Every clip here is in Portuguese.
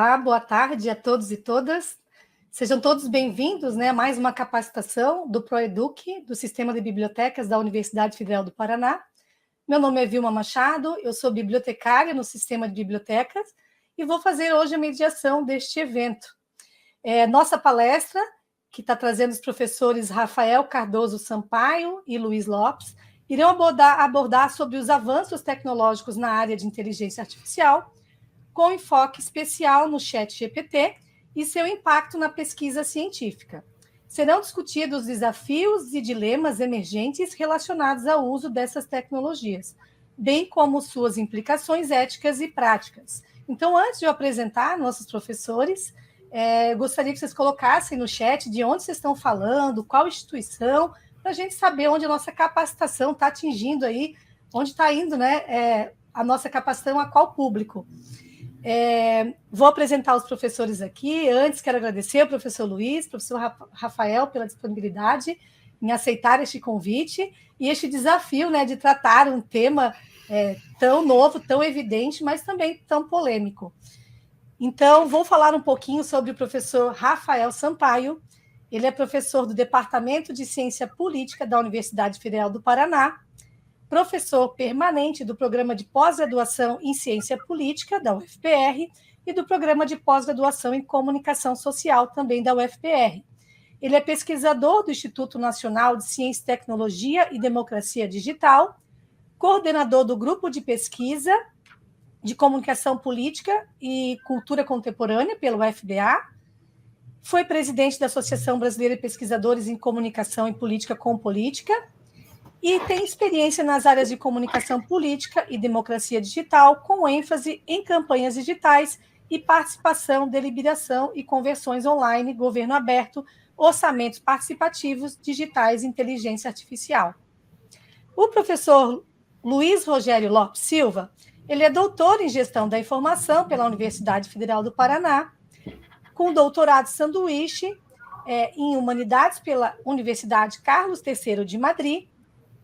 Olá, boa tarde a todos e todas. Sejam todos bem-vindos, a mais uma capacitação do ProEduc, do Sistema de Bibliotecas da Universidade Federal do Paraná. Meu nome é Vilma Machado, eu sou bibliotecária no Sistema de Bibliotecas e vou fazer hoje a mediação deste evento. Nossa palestra, que está trazendo os professores Rafael Cardoso Sampaio e Luiz Lopes, irão abordar sobre os avanços tecnológicos na área de inteligência artificial, com enfoque especial no ChatGPT e seu impacto na pesquisa científica. Serão discutidos desafios e dilemas emergentes relacionados ao uso dessas tecnologias, bem como suas implicações éticas e práticas. Então, antes de eu apresentar nossos professores, gostaria que vocês colocassem no chat de onde vocês estão falando, qual instituição, para a gente saber onde a nossa capacitação está atingindo aí, onde está indo, a nossa capacitação a qual público. Vou apresentar os professores aqui. Antes, quero agradecer ao professor Luiz, professor Rafael, pela disponibilidade em aceitar este convite e este desafio, de tratar um tema tão novo, tão evidente, mas também tão polêmico. Então, vou falar um pouquinho sobre o professor Rafael Sampaio. Ele é professor do Departamento de Ciência Política da Universidade Federal do Paraná, professor permanente do Programa de Pós-Graduação em Ciência Política, da UFPR, e do Programa de Pós-Graduação em Comunicação Social, também da UFPR. Ele é pesquisador do Instituto Nacional de Ciência, Tecnologia e Democracia Digital, coordenador do Grupo de Pesquisa de Comunicação Política e Cultura Contemporânea, pelo UFBA, foi presidente da Associação Brasileira de Pesquisadores em Comunicação e Política com Política, e tem experiência nas áreas de comunicação política e democracia digital, com ênfase em campanhas digitais e participação, deliberação e conversões online, governo aberto, orçamentos participativos, digitais e inteligência artificial. O professor Luiz Rogério Lopes Silva, ele é doutor em gestão da informação pela Universidade Federal do Paraná, com doutorado sanduíche em humanidades pela Universidade Carlos III de Madrid.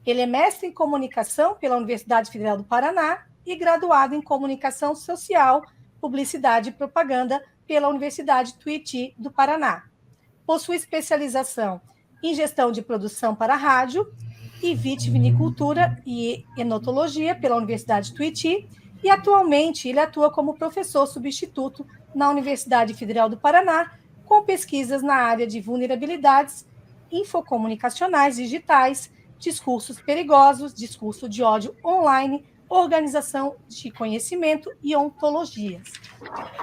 Ele é mestre em comunicação pela Universidade Federal do Paraná e graduado em comunicação social, publicidade e propaganda pela Universidade Tuiuti do Paraná. Possui especialização em gestão de produção para rádio e vitivinicultura e enotologia pela Universidade Tuiuti e atualmente ele atua como professor substituto na Universidade Federal do Paraná, com pesquisas na área de vulnerabilidades infocomunicacionais digitais, discursos perigosos, discurso de ódio online, organização de conhecimento e ontologias.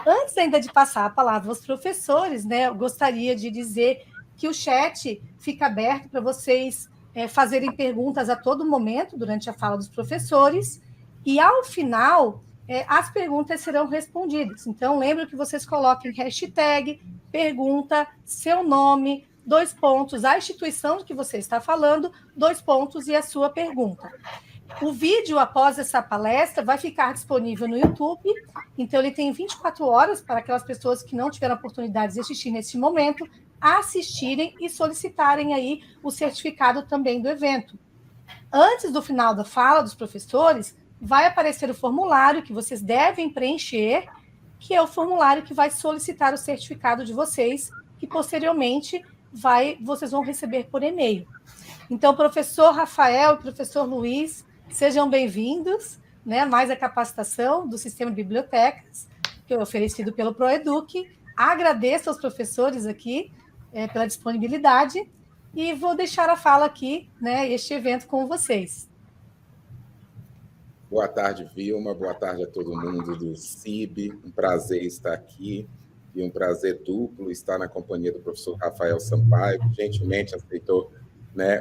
Antes ainda de passar a palavra aos professores, eu gostaria de dizer que o chat fica aberto para vocês fazerem perguntas a todo momento durante a fala dos professores e, ao final, as perguntas serão respondidas. Então, lembro que vocês coloquem hashtag, pergunta, seu nome, 2 pontos, a instituição de que você está falando, 2 pontos e a sua pergunta. O vídeo, após essa palestra, vai ficar disponível no YouTube, então ele tem 24 horas para aquelas pessoas que não tiveram a oportunidade de assistir nesse momento, assistirem e solicitarem aí o certificado também do evento. Antes do final da fala dos professores, vai aparecer o formulário que vocês devem preencher, que é o formulário que vai solicitar o certificado de vocês, que posteriormente vocês vão receber por e-mail. Então, professor Rafael e professor Luiz, sejam bem-vindos, mais a capacitação do Sistema de Bibliotecas, que é oferecido pelo ProEduc. Agradeço aos professores aqui pela disponibilidade e vou deixar a fala aqui, este evento com vocês. Boa tarde, Vilma. Boa tarde a todo mundo do CIB. Um prazer estar aqui e um prazer duplo estar na companhia do professor Rafael Sampaio, que gentilmente aceitou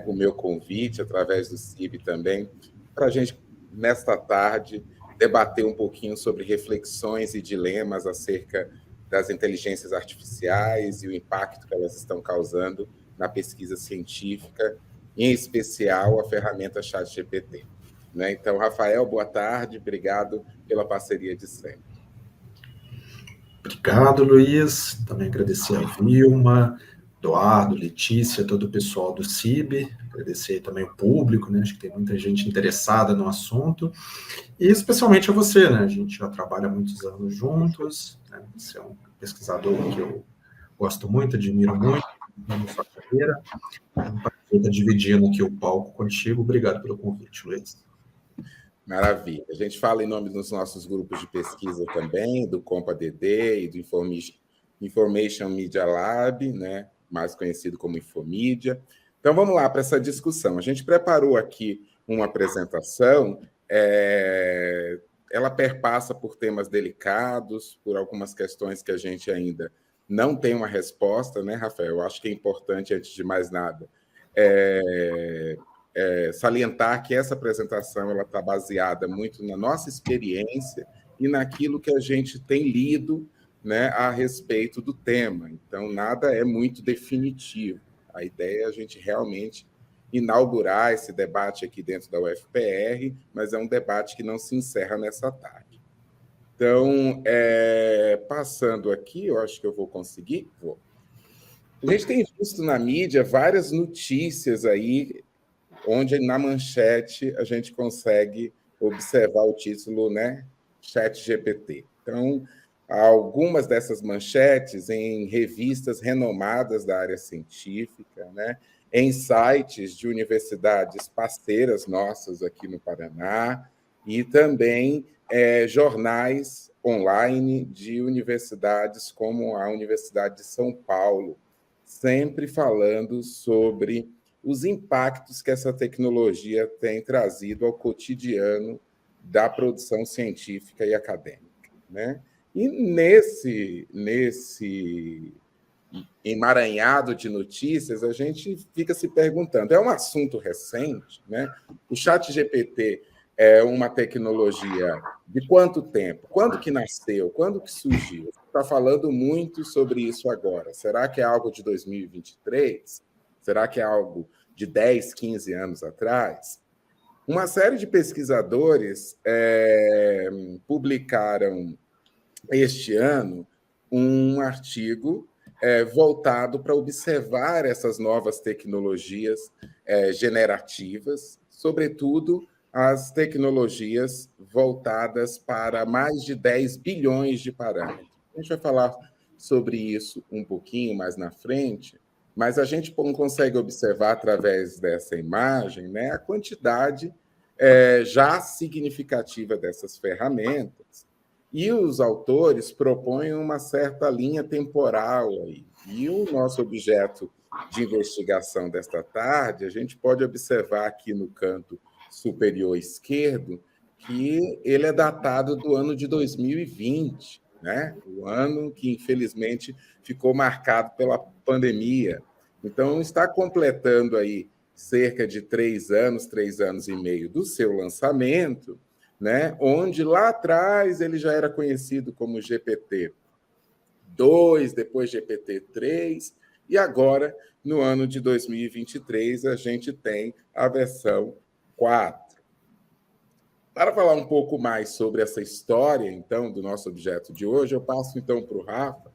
o meu convite através do CIB também, para a gente, nesta tarde, debater um pouquinho sobre reflexões e dilemas acerca das inteligências artificiais e o impacto que elas estão causando na pesquisa científica, em especial a ferramenta ChatGPT. Então, Rafael, boa tarde, obrigado pela parceria de sempre. Obrigado, Luiz. Também agradecer a Vilma, Eduardo, Letícia, todo o pessoal do CIB, agradecer também o público, acho que tem muita gente interessada no assunto, e especialmente a você, a gente já trabalha há muitos anos juntos, né? Você é um pesquisador que eu gosto muito, admiro muito, na sua carreira. É um prazer estar dividindo aqui o palco contigo. Obrigado pelo convite, Luiz. Maravilha. A gente fala em nome dos nossos grupos de pesquisa também, do CompaDD e do Information Media Lab, né? Mais conhecido como Infomídia. Então, vamos lá para essa discussão. A gente preparou aqui uma apresentação, ela perpassa por temas delicados, por algumas questões que a gente ainda não tem uma resposta, né, Rafael? Eu acho que é importante, antes de mais nada, salientar que essa apresentação ela está baseada muito na nossa experiência e naquilo que a gente tem lido, né, a respeito do tema. Então, nada é muito definitivo. A ideia é a gente realmente inaugurar esse debate aqui dentro da UFPR, mas é um debate que não se encerra nessa tarde. Então, passando aqui, eu acho que eu vou conseguir. Vou. A gente tem visto na mídia várias notícias aí, onde na manchete a gente consegue observar o título, né, ChatGPT. Então, algumas dessas manchetes em revistas renomadas da área científica, né, em sites de universidades parceiras nossas aqui no Paraná e também jornais online de universidades como a Universidade de São Paulo, sempre falando sobre os impactos que essa tecnologia tem trazido ao cotidiano da produção científica e acadêmica, né? E nesse emaranhado de notícias, a gente fica se perguntando, é um assunto recente, né? O ChatGPT é uma tecnologia de quanto tempo? Quando que nasceu? Quando que surgiu? Está falando muito sobre isso agora. Será que é algo de 2023? Será que é algo de 10, 15 anos atrás? Uma série de pesquisadores publicaram este ano um artigo voltado para observar essas novas tecnologias generativas, sobretudo as tecnologias voltadas para mais de 10 bilhões de parâmetros. A gente vai falar sobre isso um pouquinho mais na frente, mas a gente consegue observar através dessa imagem, né, a quantidade já significativa dessas ferramentas. E os autores propõem uma certa linha temporal aí. E o nosso objeto de investigação desta tarde, a gente pode observar aqui no canto superior esquerdo que ele é datado do ano de 2020, né? O ano que, infelizmente, ficou marcado pela pandemia. Então, está completando aí cerca de 3 anos e meio do seu lançamento, né? Onde lá atrás ele já era conhecido como GPT-2, depois GPT-3, e agora, no ano de 2023, a gente tem a versão 4. Para falar um pouco mais sobre essa história, então, do nosso objeto de hoje, eu passo, então, para o Rafa,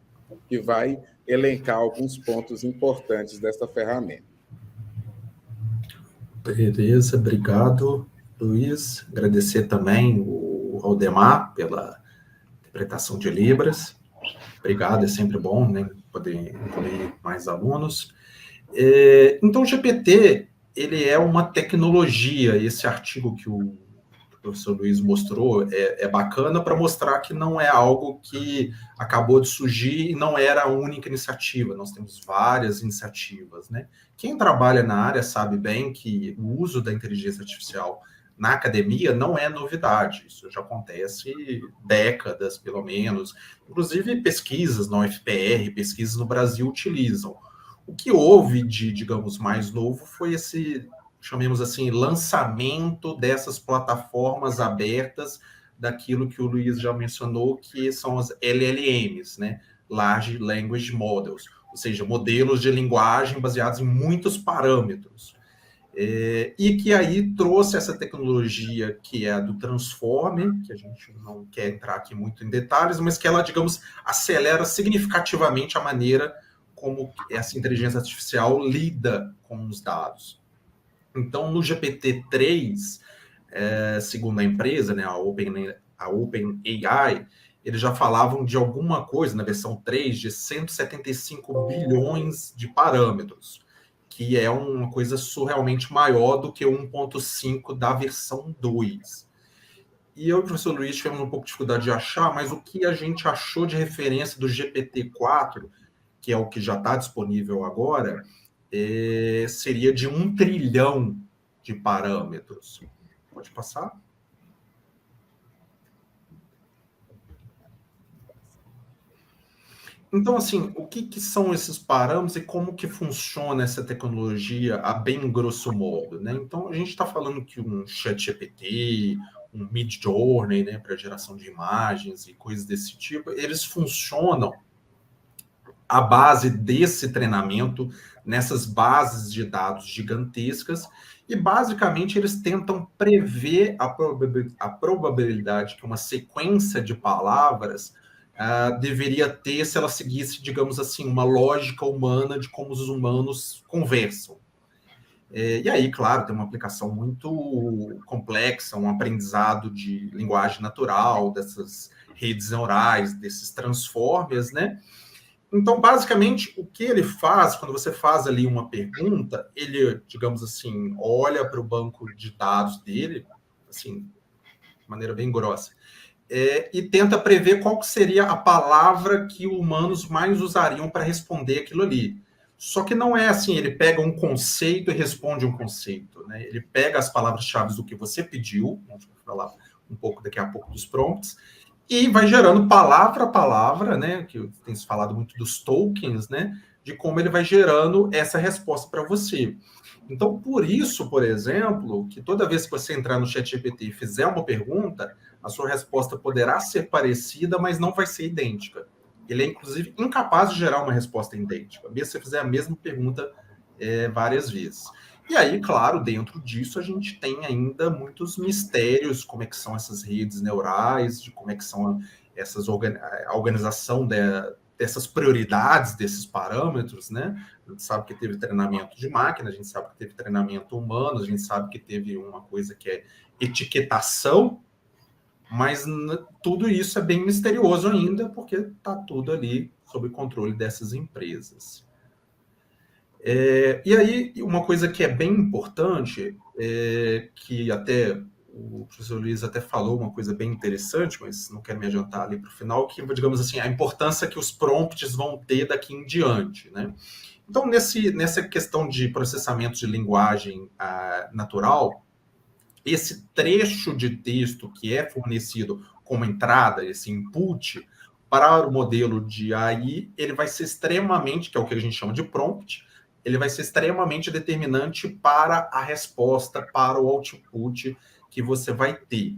que vai elencar alguns pontos importantes dessa ferramenta. Beleza, obrigado, Luiz. Agradecer também o Aldemar pela interpretação de Libras. Obrigado, é sempre bom, né, poder incluir mais alunos. Então, o GPT, ele é uma tecnologia. Esse artigo que o professor Luiz mostrou é bacana para mostrar que não é algo que acabou de surgir e não era a única iniciativa. Nós temos várias iniciativas, né? Quem trabalha na área sabe bem que o uso da inteligência artificial na academia não é novidade. Isso já acontece décadas, pelo menos. Inclusive, pesquisas na UFPR, pesquisas no Brasil utilizam. O que houve de, digamos, mais novo foi esse, chamemos assim, lançamento dessas plataformas abertas, daquilo que o Luiz já mencionou, que são as LLMs, né? Large Language Models, ou seja, modelos de linguagem baseados em muitos parâmetros. E que aí trouxe essa tecnologia que é a do Transformer, que a gente não quer entrar aqui muito em detalhes, mas que ela, digamos, acelera significativamente a maneira como essa inteligência artificial lida com os dados. Então, no GPT-3, segundo a empresa, né, a OpenAI, eles já falavam de alguma coisa, na versão 3, de 175 bilhões de parâmetros, que é uma coisa surrealmente maior do que 1.5 da versão 2. E eu e o professor Luiz tivemos um pouco de dificuldade de achar, mas o que a gente achou de referência do GPT-4, que é o que já está disponível agora, seria de 1 trilhão de parâmetros. Pode passar? Então, assim, o que são esses parâmetros e como que funciona essa tecnologia a bem grosso modo, né? Então, a gente está falando que um ChatGPT, um Midjourney, né, para geração de imagens e coisas desse tipo, eles funcionam à base desse treinamento, nessas bases de dados gigantescas, e basicamente eles tentam prever a probabilidade que uma sequência de palavras deveria ter se ela seguisse, digamos assim, uma lógica humana de como os humanos conversam. E aí, claro, tem uma aplicação muito complexa, um aprendizado de linguagem natural, dessas redes neurais, desses transformers, né? Então, basicamente, o que ele faz, quando você faz ali uma pergunta, ele, digamos assim, olha para o banco de dados dele, assim, de maneira bem grossa, e tenta prever qual seria a palavra que humanos mais usariam para responder aquilo ali. Só que não é assim, ele pega um conceito e responde um conceito, né? Ele pega as palavras-chave do que você pediu, a gente vai falar um pouco daqui a pouco dos prompts, e vai gerando palavra a palavra, né? Que tem se falado muito dos tokens, né? De como ele vai gerando essa resposta para você. Então, por isso, por exemplo, que toda vez que você entrar no ChatGPT e fizer uma pergunta, a sua resposta poderá ser parecida, mas não vai ser idêntica. Ele é, inclusive, incapaz de gerar uma resposta idêntica, mesmo se você fizer a mesma pergunta várias vezes. E aí, claro, dentro disso a gente tem ainda muitos mistérios, como é que são essas redes neurais, de como é que são a organização dessas prioridades, desses parâmetros, né? A gente sabe que teve treinamento de máquina, a gente sabe que teve treinamento humano, a gente sabe que teve uma coisa que é etiquetação, mas tudo isso é bem misterioso ainda, porque está tudo ali sob controle dessas empresas. E aí, uma coisa que é bem importante, que até o professor Luiz até falou uma coisa bem interessante, mas não quero me adiantar ali para o final, que, digamos assim, a importância que os prompts vão ter daqui em diante, né? Então, nessa questão de processamento de linguagem natural, esse trecho de texto que é fornecido como entrada, esse input, para o modelo de AI, ele vai ser extremamente, que é o que a gente chama de prompt, ele vai ser extremamente determinante para a resposta, para o output que você vai ter.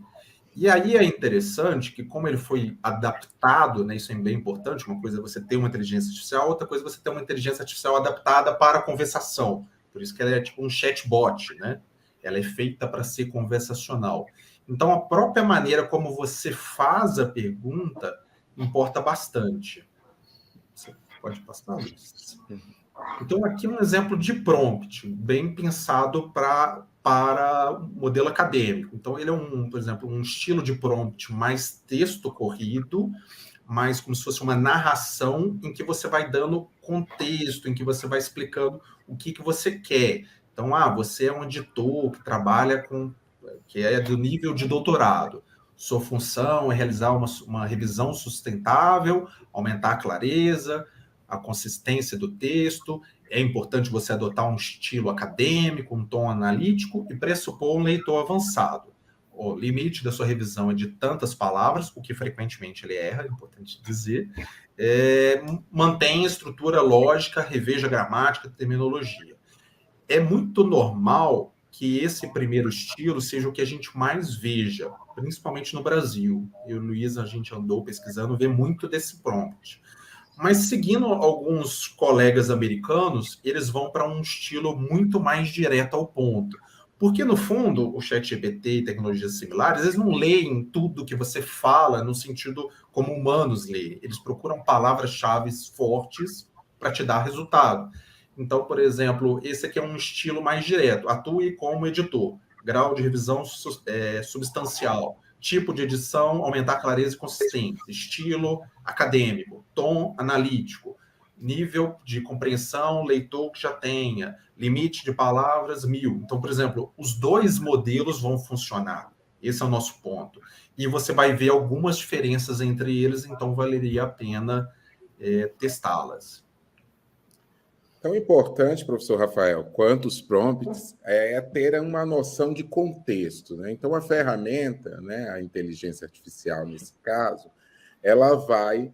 E aí é interessante que, como ele foi adaptado, né, isso é bem importante, uma coisa é você ter uma inteligência artificial, outra coisa é você ter uma inteligência artificial adaptada para a conversação. Por isso que ela é tipo um chatbot, né? Ela é feita para ser conversacional. Então, a própria maneira como você faz a pergunta importa bastante. Você pode passar, Luiz? Então, aqui um exemplo de prompt, bem pensado para modelo acadêmico. Então, ele é, por exemplo, um estilo de prompt mais texto corrido, mais como se fosse uma narração em que você vai dando contexto, em que você vai explicando o que você quer. Então, você é um editor que trabalha que é do nível de doutorado. Sua função é realizar uma revisão sustentável, aumentar a clareza, a consistência do texto. É importante você adotar um estilo acadêmico, um tom analítico e pressupor um leitor avançado. O limite da sua revisão é de tantas palavras, o que frequentemente ele erra, é importante dizer. Mantenha a estrutura lógica, reveja a gramática, terminologia. É muito normal que esse primeiro estilo seja o que a gente mais veja, principalmente no Brasil. Eu e o Luiz, a gente andou pesquisando, vê muito desse prompt. Mas seguindo alguns colegas americanos, eles vão para um estilo muito mais direto ao ponto. Porque, no fundo, o ChatGPT e tecnologias similares, eles não leem tudo que você fala no sentido como humanos leem. Eles procuram palavras-chave fortes para te dar resultado. Então, por exemplo, esse aqui é um estilo mais direto. Atue como editor. Grau de revisão substancial. tipo de edição, aumentar clareza e consistência, estilo acadêmico, tom analítico, nível de compreensão, leitor que já tenha, limite de palavras 1000. Então, por exemplo, os dois modelos vão funcionar. Esse é o nosso ponto. E você vai ver algumas diferenças entre eles, então valeria a pena testá-las. Tão importante, professor Rafael, quanto os prompts, é ter uma noção de contexto, né? Então, a ferramenta, né, a inteligência artificial, nesse caso, ela vai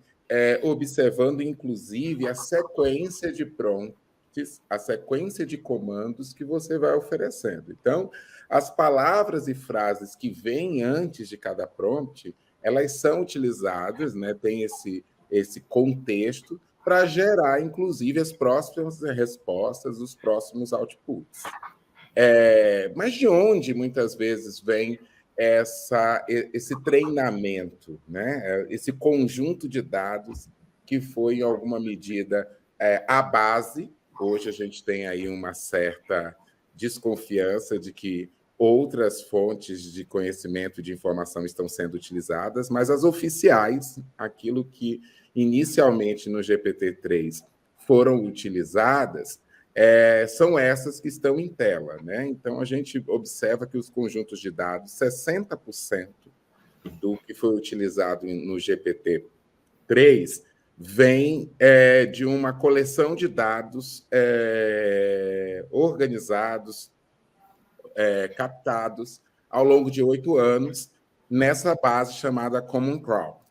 observando, inclusive, a sequência de prompts, a sequência de comandos que você vai oferecendo. Então, as palavras e frases que vêm antes de cada prompt, elas são utilizadas, né, tem esse contexto, para gerar, inclusive, as próximas respostas, os próximos outputs. Mas de onde, muitas vezes, vem esse treinamento, né? Esse conjunto de dados que foi, em alguma medida, a base? Hoje a gente tem aí uma certa desconfiança de que outras fontes de conhecimento e de informação estão sendo utilizadas, mas as oficiais, aquilo que inicialmente no GPT-3 foram utilizadas, são essas que estão em tela, né? Então, a gente observa que os conjuntos de dados, 60% do que foi utilizado no GPT-3 vem de uma coleção de dados organizados, captados ao longo de 8 anos nessa base chamada Common Crawl.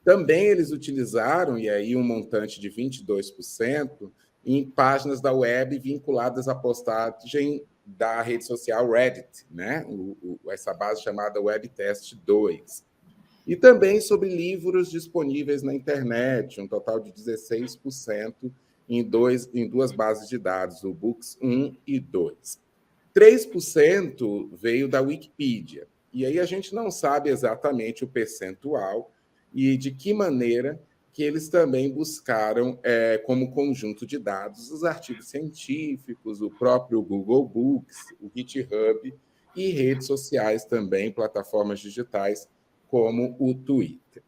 Também eles utilizaram, e aí um montante de 22%, em páginas da web vinculadas à postagem da rede social Reddit, né? Essa base chamada WebTest 2. E também sobre livros disponíveis na internet, um total de 16% em duas bases de dados, o Books 1 e 2. 3% veio da Wikipedia. E aí a gente não sabe exatamente o percentual e de que maneira que eles também buscaram, como conjunto de dados, os artigos científicos, o próprio Google Books, o GitHub e redes sociais também, plataformas digitais, como o Twitter.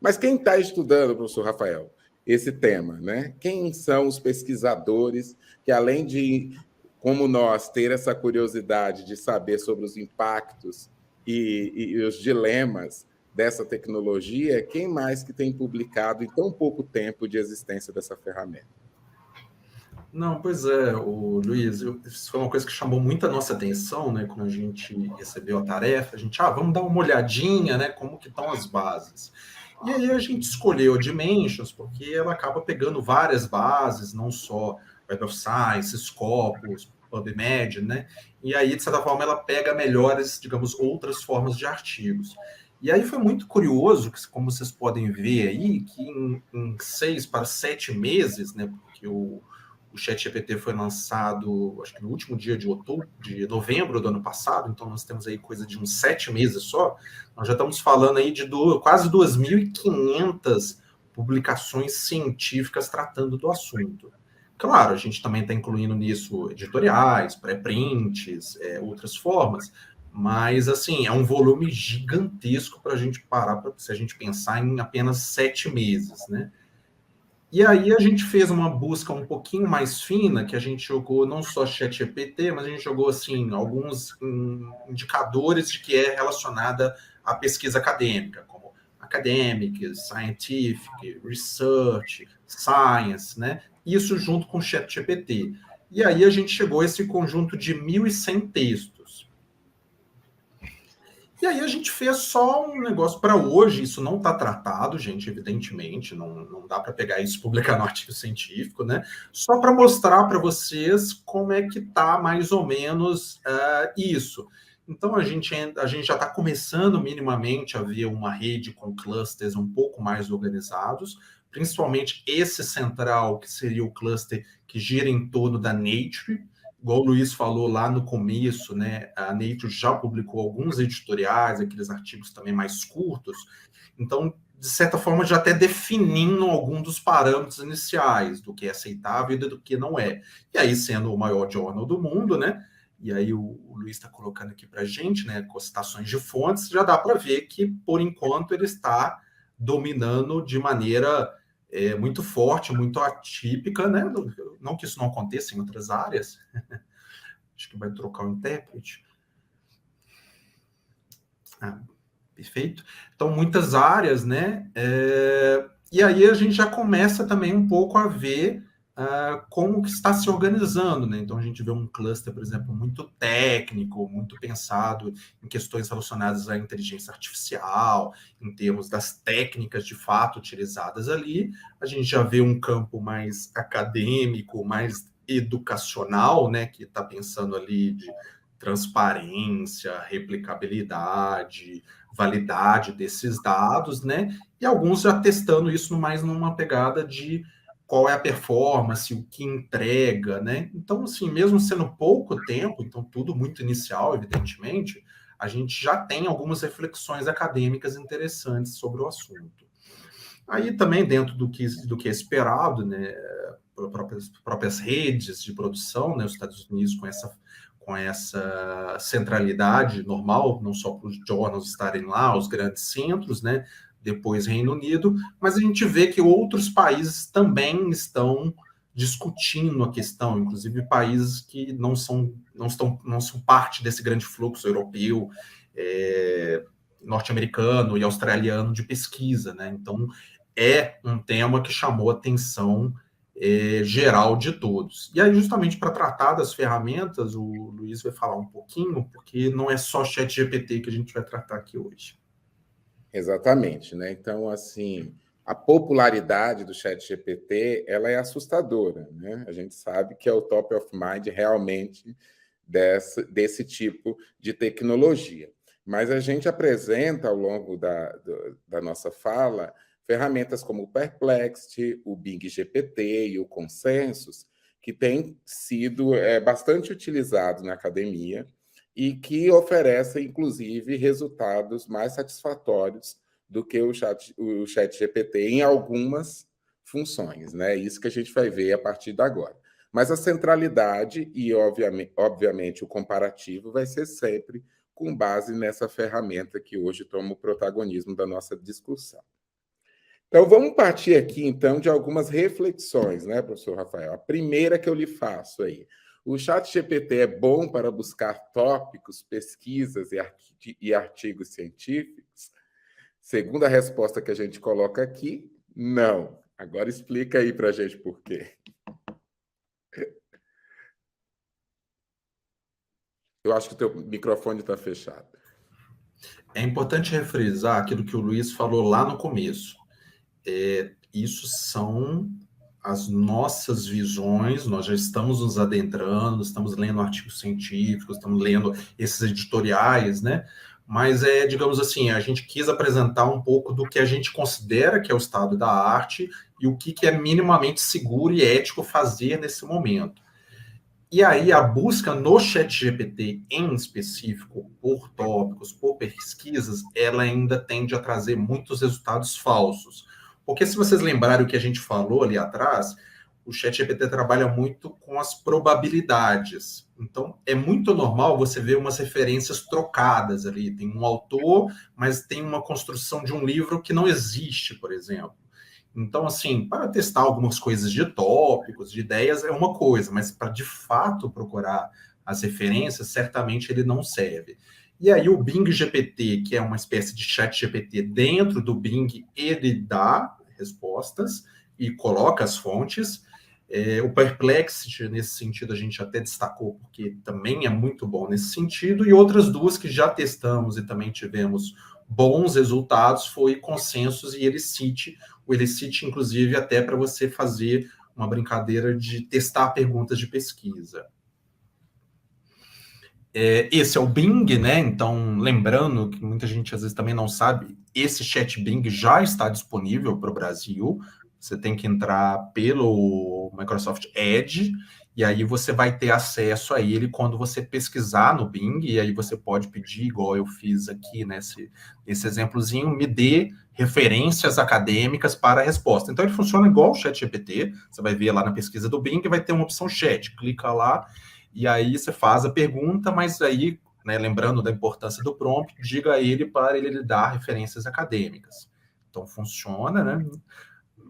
Mas quem está estudando, professor Rafael, esse tema, né? Quem são os pesquisadores que, além de, como nós, ter essa curiosidade de saber sobre os impactos e os dilemas dessa tecnologia, quem mais que tem publicado em tão pouco tempo de existência dessa ferramenta? Não, pois é, Luiz, isso foi uma coisa que chamou muito a nossa atenção, né, quando a gente recebeu a tarefa, a gente, vamos dar uma olhadinha, né, como que estão as bases. E aí a gente escolheu a Dimensions, porque ela acaba pegando várias bases, não só Web of Science, Scopus, PubMed, né, e aí, de certa forma, ela pega melhores, digamos, outras formas de artigos. E aí foi muito curioso, que, como vocês podem ver aí, que em 6 para 7 meses, né, porque o ChatGPT foi lançado, acho que no último dia de novembro do ano passado, então nós temos aí coisa de uns 7 meses só, nós já estamos falando aí de quase 2.500 publicações científicas tratando do assunto. Claro, a gente também está incluindo nisso editoriais, pré-prints, outras formas, mas, assim, é um volume gigantesco para a gente parar, se a gente pensar em apenas 7 meses, né? E aí a gente fez uma busca um pouquinho mais fina, que a gente jogou não só ChatGPT, mas a gente jogou, assim, alguns indicadores de que é relacionada à pesquisa acadêmica, como academic, scientific, research, science, né? Isso junto com o ChatGPT. E aí a gente chegou a esse conjunto de 1.100 textos. E aí a gente fez só um negócio para hoje, isso não está tratado, gente, evidentemente, não dá para pegar isso e publicar no artigo científico, né? Só para mostrar para vocês como é que está mais ou menos isso. Então a gente já está começando minimamente a ver uma rede com clusters um pouco mais organizados, principalmente esse central, que seria o cluster que gira em torno da Nature. Igual o Luiz falou lá no começo, né, a Nature já publicou alguns editoriais, aqueles artigos também mais curtos, então, de certa forma, já até definindo algum dos parâmetros iniciais do que é aceitável e do que não é. E aí, sendo o maior journal do mundo, né, e aí o Luiz está colocando aqui para a gente, né, com citações de fontes, já dá para ver que, por enquanto, ele está dominando de maneira muito forte, muito atípica, né? Não que isso não aconteça em outras áreas. Acho que vai trocar o intérprete. Perfeito. Então, muitas áreas, né? E aí a gente já começa também um pouco a ver como que está se organizando, né? Então, a gente vê um cluster, por exemplo, muito técnico, muito pensado em questões relacionadas à inteligência artificial, em termos das técnicas de fato utilizadas ali. A gente já vê um campo mais acadêmico, mais educacional, né? Que está pensando ali de transparência, replicabilidade, validade desses dados, né? E alguns já testando isso mais numa pegada de qual é a performance, o que entrega, né? Então, assim, mesmo sendo pouco tempo, então tudo muito inicial, evidentemente, a gente já tem algumas reflexões acadêmicas interessantes sobre o assunto. Aí também, dentro do que é esperado, né, próprias redes de produção, né, os Estados Unidos com essa centralidade normal, não só para os journals estarem lá, os grandes centros, né, depois Reino Unido, mas a gente vê que outros países também estão discutindo a questão, inclusive países que não são parte desse grande fluxo europeu, norte-americano e australiano de pesquisa, né? Então, é um tema que chamou a atenção geral de todos. E aí, justamente para tratar das ferramentas, o Luiz vai falar um pouquinho, porque não é só ChatGPT que a gente vai tratar aqui hoje. Exatamente, né? Então, assim, a popularidade do ChatGPT, ela é assustadora, né? A gente sabe que é o top of mind realmente desse tipo de tecnologia. Mas a gente apresenta ao longo da nossa fala ferramentas como o Perplexity, o Bing GPT e o Consensus, que têm sido bastante utilizados na academia e que oferecem, inclusive, resultados mais satisfatórios do que o ChatGPT em algumas funções, né? Isso que a gente vai ver a partir de agora. Mas a centralidade e, obviamente, o comparativo vai ser sempre com base nessa ferramenta que hoje toma o protagonismo da nossa discussão. Então, vamos partir aqui, então, de algumas reflexões, né, professor Rafael? A primeira que eu lhe faço aí. O ChatGPT é bom para buscar tópicos, pesquisas e artigos científicos? Segunda resposta que a gente coloca aqui, não. Agora explica aí para a gente por quê. Eu acho que o teu microfone está fechado. É importante refrisar aquilo que o Luiz falou lá no começo. Isso são as nossas visões, nós já estamos nos adentrando, estamos lendo artigos científicos, estamos lendo esses editoriais, né? Mas digamos assim, a gente quis apresentar um pouco do que a gente considera que é o estado da arte e o que é minimamente seguro e ético fazer nesse momento. E aí a busca no ChatGPT em específico, por tópicos, por pesquisas, ela ainda tende a trazer muitos resultados falsos. Porque se vocês lembrarem o que a gente falou ali atrás, o ChatGPT trabalha muito com as probabilidades. Então, é muito normal você ver umas referências trocadas ali. Tem um autor, mas tem uma construção de um livro que não existe, por exemplo. Então, assim, para testar algumas coisas de tópicos, de ideias, é uma coisa, mas para de fato procurar as referências, certamente ele não serve. E aí o Bing GPT, que é uma espécie de chat GPT dentro do Bing, ele dá respostas e coloca as fontes. O Perplexity, nesse sentido, a gente até destacou, porque também é muito bom nesse sentido, e outras duas que já testamos e também tivemos bons resultados foi Consensus e Elicit. O Elicit, inclusive, até para você fazer uma brincadeira de testar perguntas de pesquisa. Esse é o Bing, né? Então, lembrando que muita gente às vezes também não sabe, esse chat Bing já está disponível para o Brasil. Você tem que entrar pelo Microsoft Edge, e aí você vai ter acesso a ele quando você pesquisar no Bing, e aí você pode pedir, igual eu fiz aqui nesse exemplozinho, me dê referências acadêmicas para a resposta. Então, ele funciona igual o ChatGPT, você vai ver lá na pesquisa do Bing, vai ter uma opção chat, clica lá, e aí você faz a pergunta, mas aí, né, lembrando da importância do prompt, diga a ele para ele lhe dar referências acadêmicas. Então, funciona, né?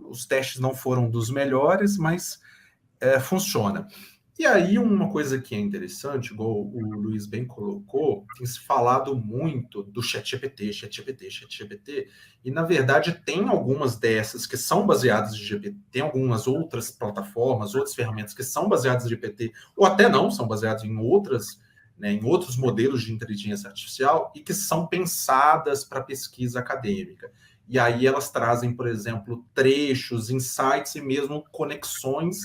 Os testes não foram dos melhores, mas funciona. E aí, uma coisa que é interessante, igual o Luiz bem colocou, tem se falado muito do ChatGPT, e na verdade tem algumas dessas que são baseadas em GPT, tem algumas outras plataformas, outras ferramentas que são baseadas em GPT, ou até não, são baseadas em outras, né, em outros modelos de inteligência artificial e que são pensadas para pesquisa acadêmica. E aí elas trazem, por exemplo, trechos, insights e mesmo conexões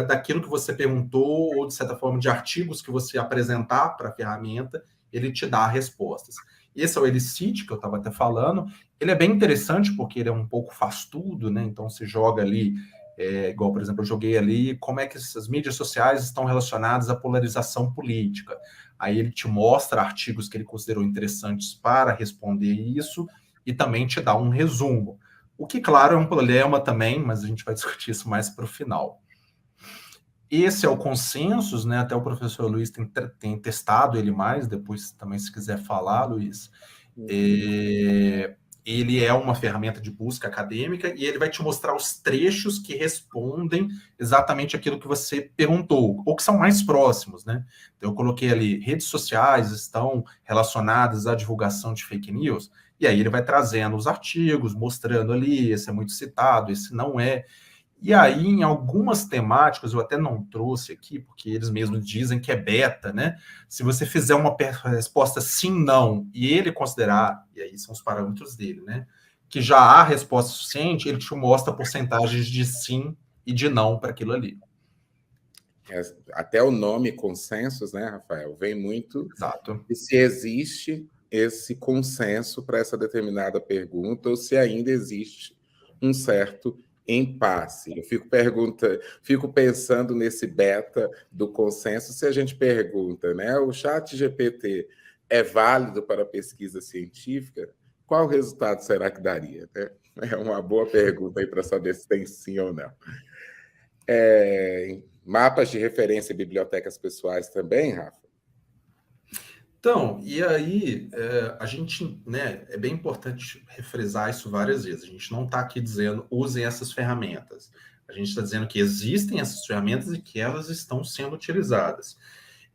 daquilo que você perguntou, ou de certa forma de artigos que você apresentar para a ferramenta, ele te dá respostas. Esse é o Elicit, que eu estava até falando. Ele é bem interessante porque ele é um pouco faz tudo, né? Então você joga ali, igual, por exemplo, eu joguei ali como é que essas mídias sociais estão relacionadas à polarização política. Aí ele te mostra artigos que ele considerou interessantes para responder isso e também te dá um resumo. O que, claro, é um problema também, mas a gente vai discutir isso mais para o final. Esse é o Consensus, né? Até o professor Luiz tem testado ele mais, depois também se quiser falar, Luiz. Ele é uma ferramenta de busca acadêmica e ele vai te mostrar os trechos que respondem exatamente aquilo que você perguntou, ou que são mais próximos, né? Então, eu coloquei ali, redes sociais estão relacionadas à divulgação de fake news, e aí ele vai trazendo os artigos, mostrando ali, esse é muito citado, esse não é. E aí, em algumas temáticas, eu até não trouxe aqui, porque eles mesmos dizem que é beta, né? Se você fizer uma resposta sim, não, e ele considerar, e aí são os parâmetros dele, né? Que já há resposta suficiente, ele te mostra porcentagens de sim e de não para aquilo ali. Até o nome consensus, né, Rafael? Vem muito. Exato. E se existe esse consenso para essa determinada pergunta, ou se ainda existe um certo impasse. Eu fico pensando nesse beta do consenso, se a gente pergunta, né? O ChatGPT é válido para pesquisa científica? Qual resultado será que daria? Né? É uma boa pergunta aí para saber se tem sim ou não. Mapas de referência e bibliotecas pessoais também, Rafa? Então, e aí, a gente, né, é bem importante refresar isso várias vezes. A gente não está aqui dizendo usem essas ferramentas. A gente está dizendo que existem essas ferramentas e que elas estão sendo utilizadas.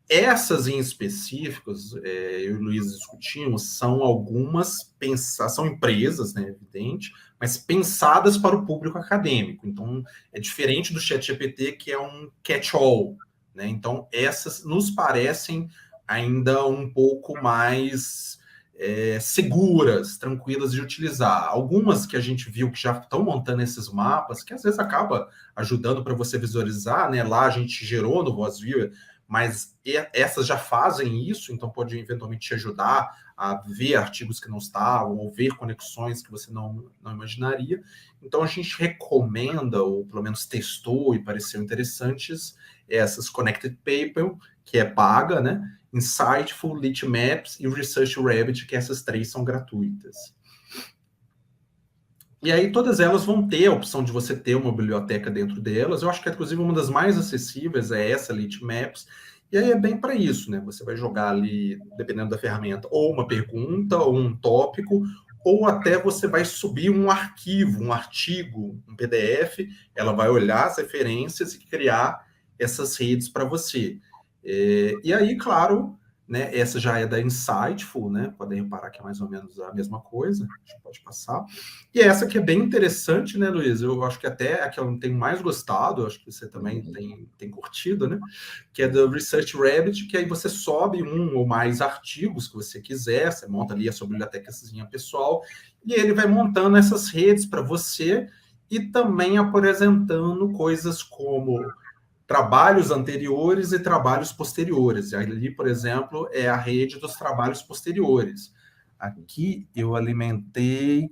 Essas em específicos, eu e o Luiz discutimos, são algumas, são empresas, né, evidente, mas pensadas para o público acadêmico. Então, é diferente do ChatGPT, que é um catch-all, né? Então, essas nos parecem ainda um pouco mais seguras, tranquilas de utilizar. Algumas que a gente viu que já estão montando esses mapas, que às vezes acaba ajudando para você visualizar, né? Lá a gente gerou no VozViewer, mas essas já fazem isso, então pode eventualmente te ajudar a ver artigos que não estavam, ou ver conexões que você não imaginaria. Então a gente recomenda, ou pelo menos testou e pareceu interessantes, essas Connected Paper, que é paga, né? Insightful, Litmaps e o Research Rabbit, que essas três são gratuitas. E aí todas elas vão ter a opção de você ter uma biblioteca dentro delas. Eu acho que, inclusive, uma das mais acessíveis é essa, Litmaps. E aí é bem para isso, né? Você vai jogar ali, dependendo da ferramenta, ou uma pergunta, ou um tópico, ou até você vai subir um arquivo, um artigo, um PDF, ela vai olhar as referências e criar essas redes para você. E aí, claro, né, essa já é da Insightful, né? Podem reparar que é mais ou menos a mesma coisa. A gente pode passar. E essa que é bem interessante, né, Luiz? Eu acho que até a que eu tenho mais gostado, acho que você também tem curtido, né? Que é do Research Rabbit, que aí você sobe um ou mais artigos que você quiser, você monta ali a sua bibliotecazinha pessoal, e ele vai montando essas redes para você e também apresentando coisas como trabalhos anteriores e trabalhos posteriores. Ali, por exemplo, é a rede dos trabalhos posteriores. Aqui eu alimentei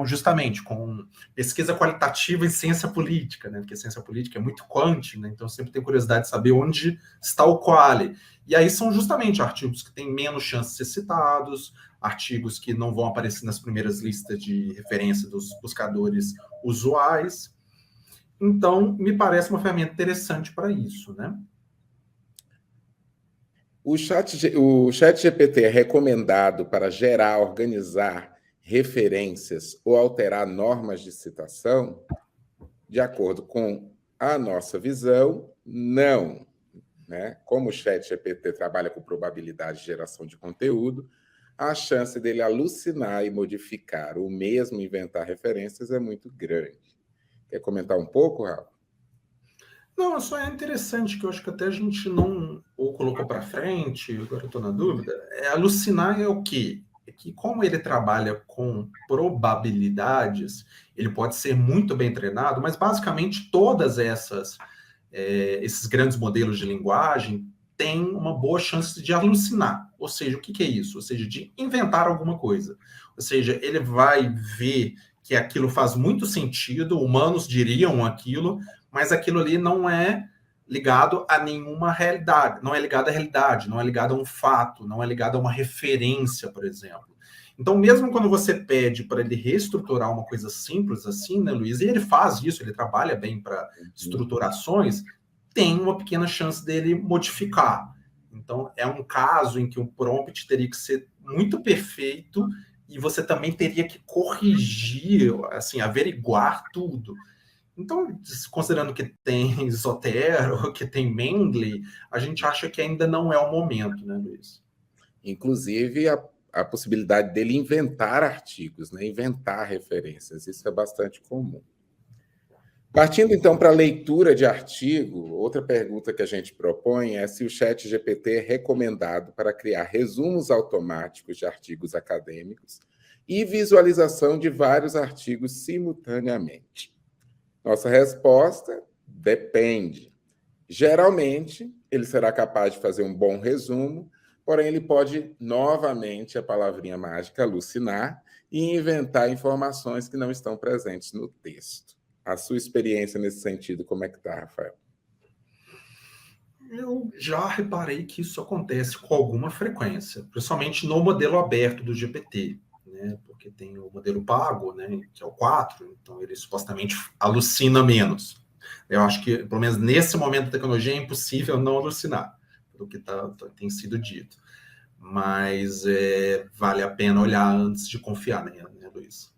justamente com pesquisa qualitativa em ciência política, né? Porque ciência política é muito quant, né? Então sempre tem curiosidade de saber onde está o quali. E aí são justamente artigos que têm menos chance de ser citados, artigos que não vão aparecer nas primeiras listas de referência dos buscadores usuais. Então, me parece uma ferramenta interessante para isso, né? O ChatGPT é recomendado para gerar, organizar referências ou alterar normas de citação? De acordo com a nossa visão, não. Né? Como o ChatGPT trabalha com probabilidade de geração de conteúdo, a chance dele alucinar e modificar ou mesmo inventar referências é muito grande. Quer comentar um pouco, Rafa? Não, só é interessante, que eu acho que até a gente não ou colocou para frente, agora eu estou na dúvida. Alucinar é o quê? É que como ele trabalha com probabilidades, ele pode ser muito bem treinado, mas basicamente todas esses grandes modelos de linguagem têm uma boa chance de alucinar. Ou seja, o que é isso? Ou seja, de inventar alguma coisa. Ou seja, ele vai ver que aquilo faz muito sentido, humanos diriam aquilo, mas aquilo ali não é ligado a nenhuma realidade, não é ligado à realidade, não é ligado a um fato, não é ligado a uma referência, por exemplo. Então, mesmo quando você pede para ele reestruturar uma coisa simples assim, né, Luiz, e ele faz isso, ele trabalha bem para estruturações, tem uma pequena chance dele modificar. Então, é um caso em que o prompt teria que ser muito perfeito e você também teria que corrigir, assim, averiguar tudo. Então, considerando que tem Zotero, que tem Mendeley, a gente acha que ainda não é o momento, né, Luiz? Inclusive, a possibilidade dele inventar artigos, né? Inventar referências, isso é bastante comum. Partindo, então, para a leitura de artigo, outra pergunta que a gente propõe é se o ChatGPT é recomendado para criar resumos automáticos de artigos acadêmicos e visualização de vários artigos simultaneamente. Nossa resposta: depende. Geralmente, ele será capaz de fazer um bom resumo, porém ele pode, novamente, a palavrinha mágica, alucinar e inventar informações que não estão presentes no texto. A sua experiência nesse sentido, como é que está, Rafael? Eu já reparei que isso acontece com alguma frequência, principalmente no modelo aberto do GPT, né? Porque tem o modelo pago, né, que é o 4, então ele supostamente alucina menos. Eu acho que, pelo menos nesse momento da tecnologia, é impossível não alucinar, pelo que tem sido dito. Mas vale a pena olhar antes de confiar, né, Luiz?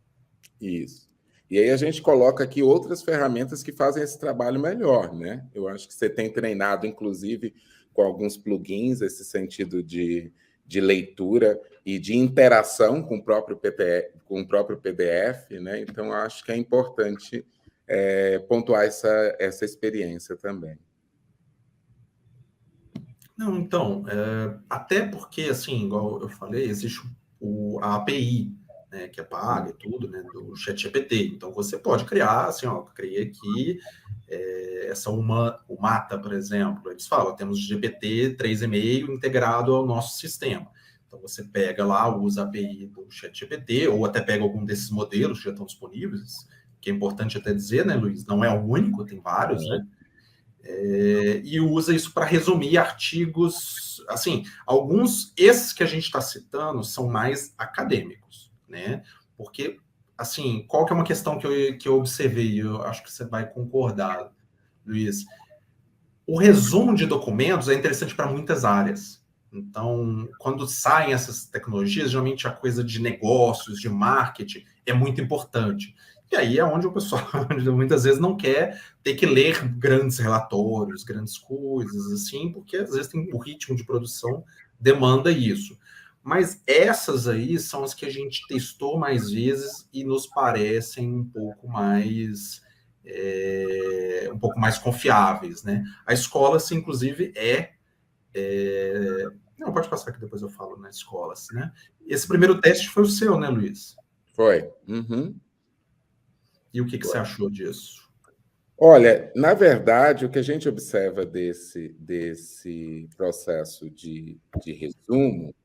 Isso. E aí a gente coloca aqui outras ferramentas que fazem esse trabalho melhor, né? Eu acho que você tem treinado, inclusive, com alguns plugins, esse sentido de leitura e de interação com o próprio PDF, né? Então, acho que é importante pontuar essa experiência também. Não, então, até porque, assim, igual eu falei, existe a API, né, que é paga e tudo, né, do ChatGPT. Então, você pode criar, assim, ó, criei aqui o Mata, por exemplo. Eles falam, temos GPT 3,5 integrado ao nosso sistema. Então, você pega lá, usa a API do ChatGPT, ou até pega algum desses modelos que já estão disponíveis, que é importante até dizer, né, Luiz? Não é o único, tem vários, né? E usa isso para resumir artigos, assim, esses que a gente está citando são mais acadêmicos, né? Porque, assim, qual que é uma questão que eu observei, eu acho que você vai concordar, Luiz. O resumo de documentos é interessante para muitas áreas. Então, quando saem essas tecnologias, geralmente a coisa de negócios, de marketing, é muito importante. E aí é onde o pessoal muitas vezes não quer ter que ler grandes relatórios, grandes coisas, assim, porque às vezes o ritmo de produção demanda isso. Mas essas aí são as que a gente testou mais vezes e nos parecem um pouco mais confiáveis, né? A escola, assim, inclusive, Não, pode passar que depois eu falo na escola, assim, né? Esse primeiro teste foi o seu, né, Luiz? Foi. Uhum. E o que você achou disso? Olha, na verdade, o que a gente observa desse processo de resumo,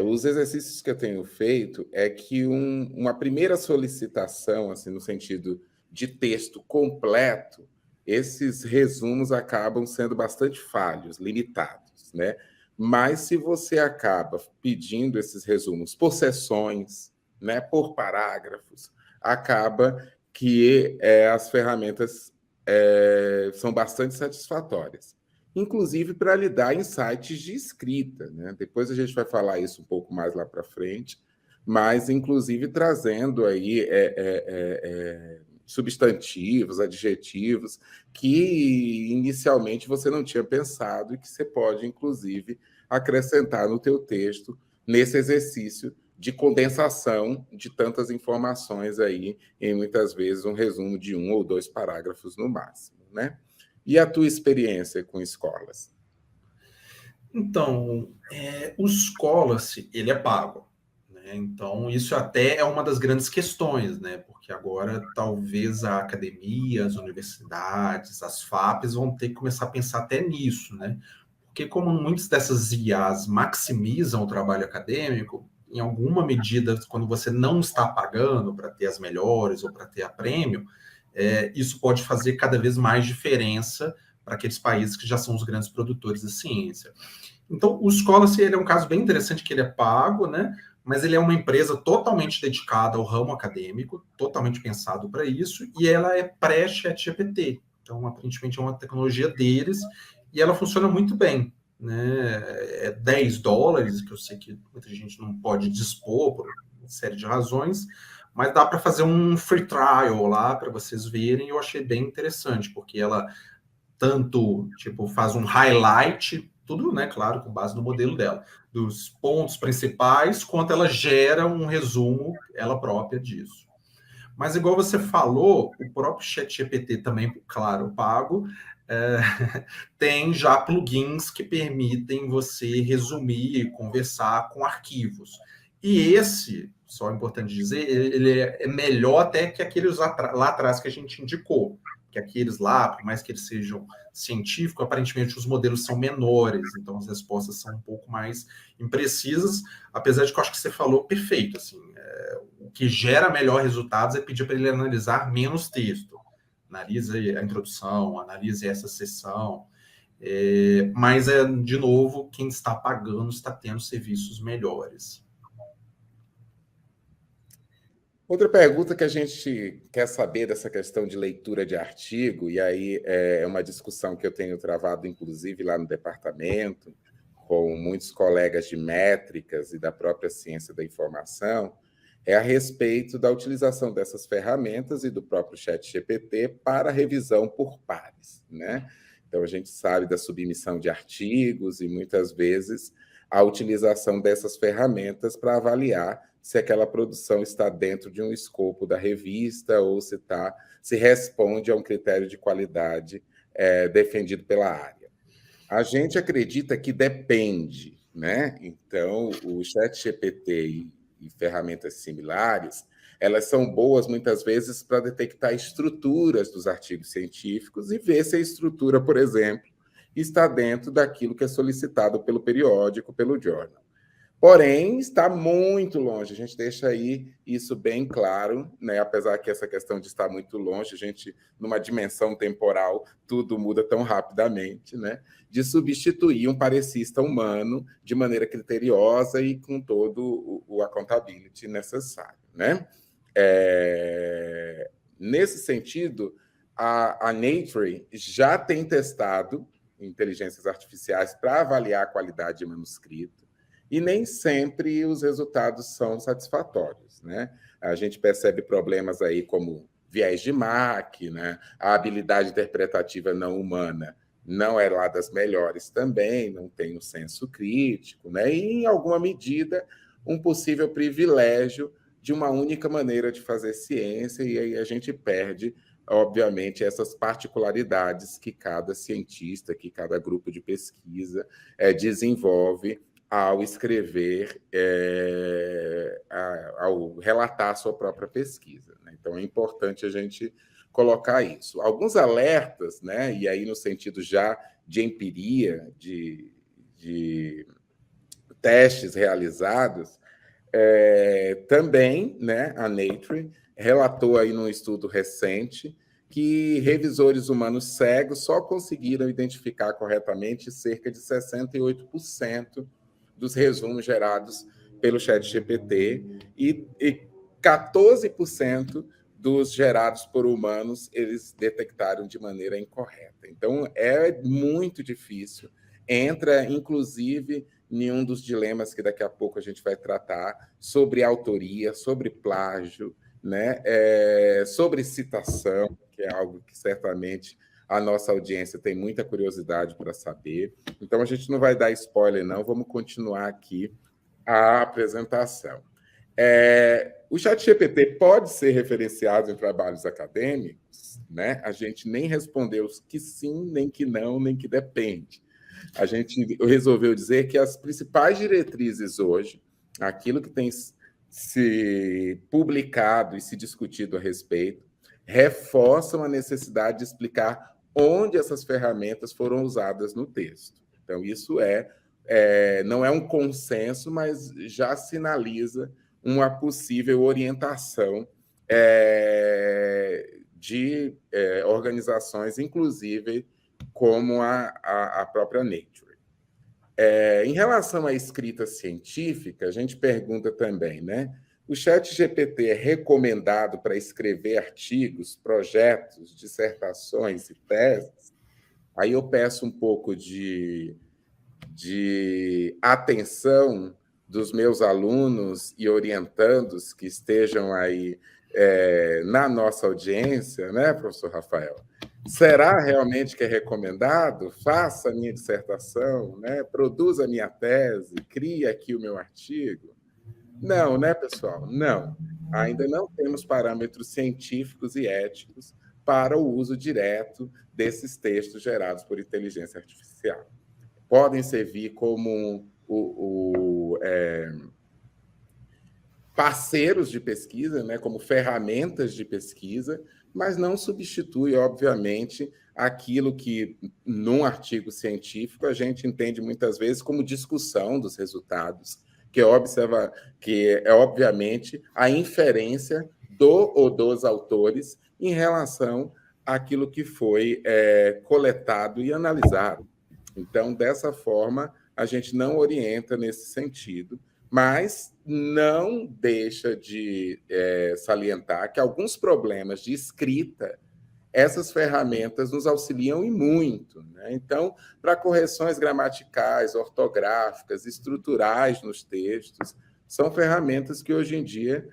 os exercícios que eu tenho feito é que uma primeira solicitação, assim, no sentido de texto completo, esses resumos acabam sendo bastante falhos, limitados, né? Mas se você acaba pedindo esses resumos por seções, né, por parágrafos, acaba que as ferramentas são bastante satisfatórias. inclusive para lhe dar insights de escrita, né? Depois a gente vai falar isso um pouco mais lá para frente, mas inclusive trazendo aí substantivos, adjetivos que inicialmente você não tinha pensado e que você pode, inclusive, acrescentar no teu texto nesse exercício de condensação de tantas informações aí, em muitas vezes um resumo de 1 ou 2 parágrafos no máximo, né? E a tua experiência com escolas? Então, o Scholastic, ele é pago, né? Então, isso até é uma das grandes questões, né? Porque agora, talvez, a academia, as universidades, as FAPES vão ter que começar a pensar até nisso, né? Porque como muitas dessas IAs maximizam o trabalho acadêmico, em alguma medida, quando você não está pagando para ter as melhores ou para ter a prêmio, isso pode fazer cada vez mais diferença para aqueles países que já são os grandes produtores da ciência. Então, o Scholastic, ele é um caso bem interessante, que ele é pago, né? Mas ele é uma empresa totalmente dedicada ao ramo acadêmico, totalmente pensado para isso, e ela é pré-ChatGPT. Então, aparentemente, é uma tecnologia deles, e ela funciona muito bem, né? É $10, que eu sei que muita gente não pode dispor por uma série de razões, mas dá para fazer um free trial lá para vocês verem. Eu achei bem interessante, porque ela tanto tipo faz um highlight, tudo, né, claro, com base no modelo dela, dos pontos principais, quanto ela gera um resumo ela própria disso. Mas igual você falou, o próprio ChatGPT também, claro, pago, tem já plugins que permitem você resumir e conversar com arquivos. E esse, só é importante dizer, ele é melhor até que aqueles lá atrás que a gente indicou, que aqueles lá, por mais que eles sejam científicos, aparentemente os modelos são menores, então as respostas são um pouco mais imprecisas, apesar de que eu acho que você falou perfeito, assim, o que gera melhor resultados é pedir para ele analisar menos texto. Analise a introdução, analise essa seção, mas, de novo, quem está pagando está tendo serviços melhores. Outra pergunta que a gente quer saber dessa questão de leitura de artigo, e aí é uma discussão que eu tenho travado, inclusive, lá no departamento, com muitos colegas de métricas e da própria ciência da informação, é a respeito da utilização dessas ferramentas e do próprio ChatGPT para revisão por pares, né? Então, a gente sabe da submissão de artigos e, muitas vezes, a utilização dessas ferramentas para avaliar se aquela produção está dentro de um escopo da revista ou se responde a um critério de qualidade defendido pela área. A gente acredita que depende, né? Então, o ChatGPT e ferramentas similares, elas são boas, muitas vezes, para detectar estruturas dos artigos científicos e ver se a estrutura, por exemplo, está dentro daquilo que é solicitado pelo periódico, pelo journal. Porém, está muito longe, a gente deixa aí isso bem claro, né? Apesar que essa questão de estar muito longe, a gente, numa dimensão temporal, tudo muda tão rapidamente, né? De substituir um parecista humano de maneira criteriosa e com todo o accountability necessário, né? Nesse sentido, a Nature já tem testado inteligências artificiais para avaliar a qualidade de manuscrito, e nem sempre os resultados são satisfatórios, né? A gente percebe problemas aí como viés de máquina, a habilidade interpretativa não humana não é lá das melhores também, não tem o senso crítico, né? E, em alguma medida, um possível privilégio de uma única maneira de fazer ciência, e aí a gente perde, obviamente, essas particularidades que cada cientista, que cada grupo de pesquisa desenvolve ao escrever, ao relatar a sua própria pesquisa, né? Então, é importante a gente colocar isso. Alguns alertas, né? E aí no sentido já de empiria, de testes realizados, também, né, a Nature relatou aí num estudo recente que revisores humanos cegos só conseguiram identificar corretamente cerca de 68% dos resumos gerados pelo ChatGPT e 14% dos gerados por humanos, eles detectaram de maneira incorreta. Então, é muito difícil. Entra, inclusive, em um dos dilemas que daqui a pouco a gente vai tratar, sobre autoria, sobre plágio, né? Sobre citação, que é algo que certamente a nossa audiência tem muita curiosidade para saber. Então, a gente não vai dar spoiler, não. Vamos continuar aqui a apresentação. O ChatGPT pode ser referenciado em trabalhos acadêmicos, né? A gente nem respondeu que sim, nem que não, nem que depende. A gente resolveu dizer que as principais diretrizes hoje, aquilo que tem se publicado e se discutido a respeito, reforçam a necessidade de explicar onde essas ferramentas foram usadas no texto. Então, isso não é um consenso, mas já sinaliza uma possível orientação de organizações, inclusive como a própria Nature. Em relação à escrita científica, a gente pergunta também, né? O ChatGPT é recomendado para escrever artigos, projetos, dissertações e teses? Aí eu peço um pouco de atenção dos meus alunos e orientandos que estejam aí na nossa audiência, né, professor Rafael? Será realmente que é recomendado? Faça a minha dissertação, né? Produza a minha tese, crie aqui o meu artigo? Não, né, pessoal? Não. Ainda não temos parâmetros científicos e éticos para o uso direto desses textos gerados por inteligência artificial. Podem servir como parceiros de pesquisa, né, como ferramentas de pesquisa, mas não substitui, obviamente, aquilo que, num artigo científico, a gente entende muitas vezes como discussão dos resultados, que é obviamente, a inferência do ou dos autores em relação àquilo que foi coletado e analisado. Então, dessa forma, a gente não orienta nesse sentido, mas não deixa de salientar que alguns problemas de escrita, essas ferramentas nos auxiliam e muito, né? Então, para correções gramaticais, ortográficas, estruturais nos textos, são ferramentas que hoje em dia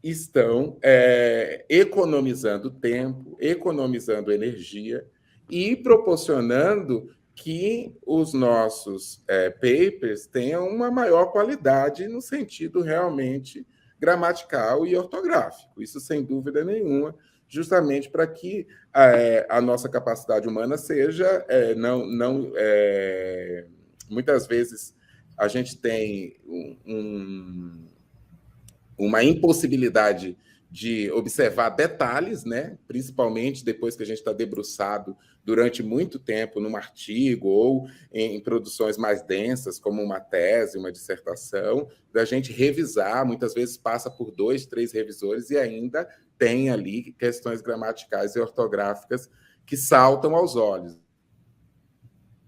estão economizando tempo, economizando energia e proporcionando que os nossos papers tenham uma maior qualidade no sentido realmente gramatical e ortográfico. Isso, sem dúvida nenhuma, justamente para que a nossa capacidade humana seja... muitas vezes a gente tem uma impossibilidade de observar detalhes, né? Principalmente depois que a gente está debruçado durante muito tempo num artigo ou em produções mais densas, como uma tese, uma dissertação, da gente revisar, muitas vezes passa por 2, 3 revisores e ainda tem ali questões gramaticais e ortográficas que saltam aos olhos.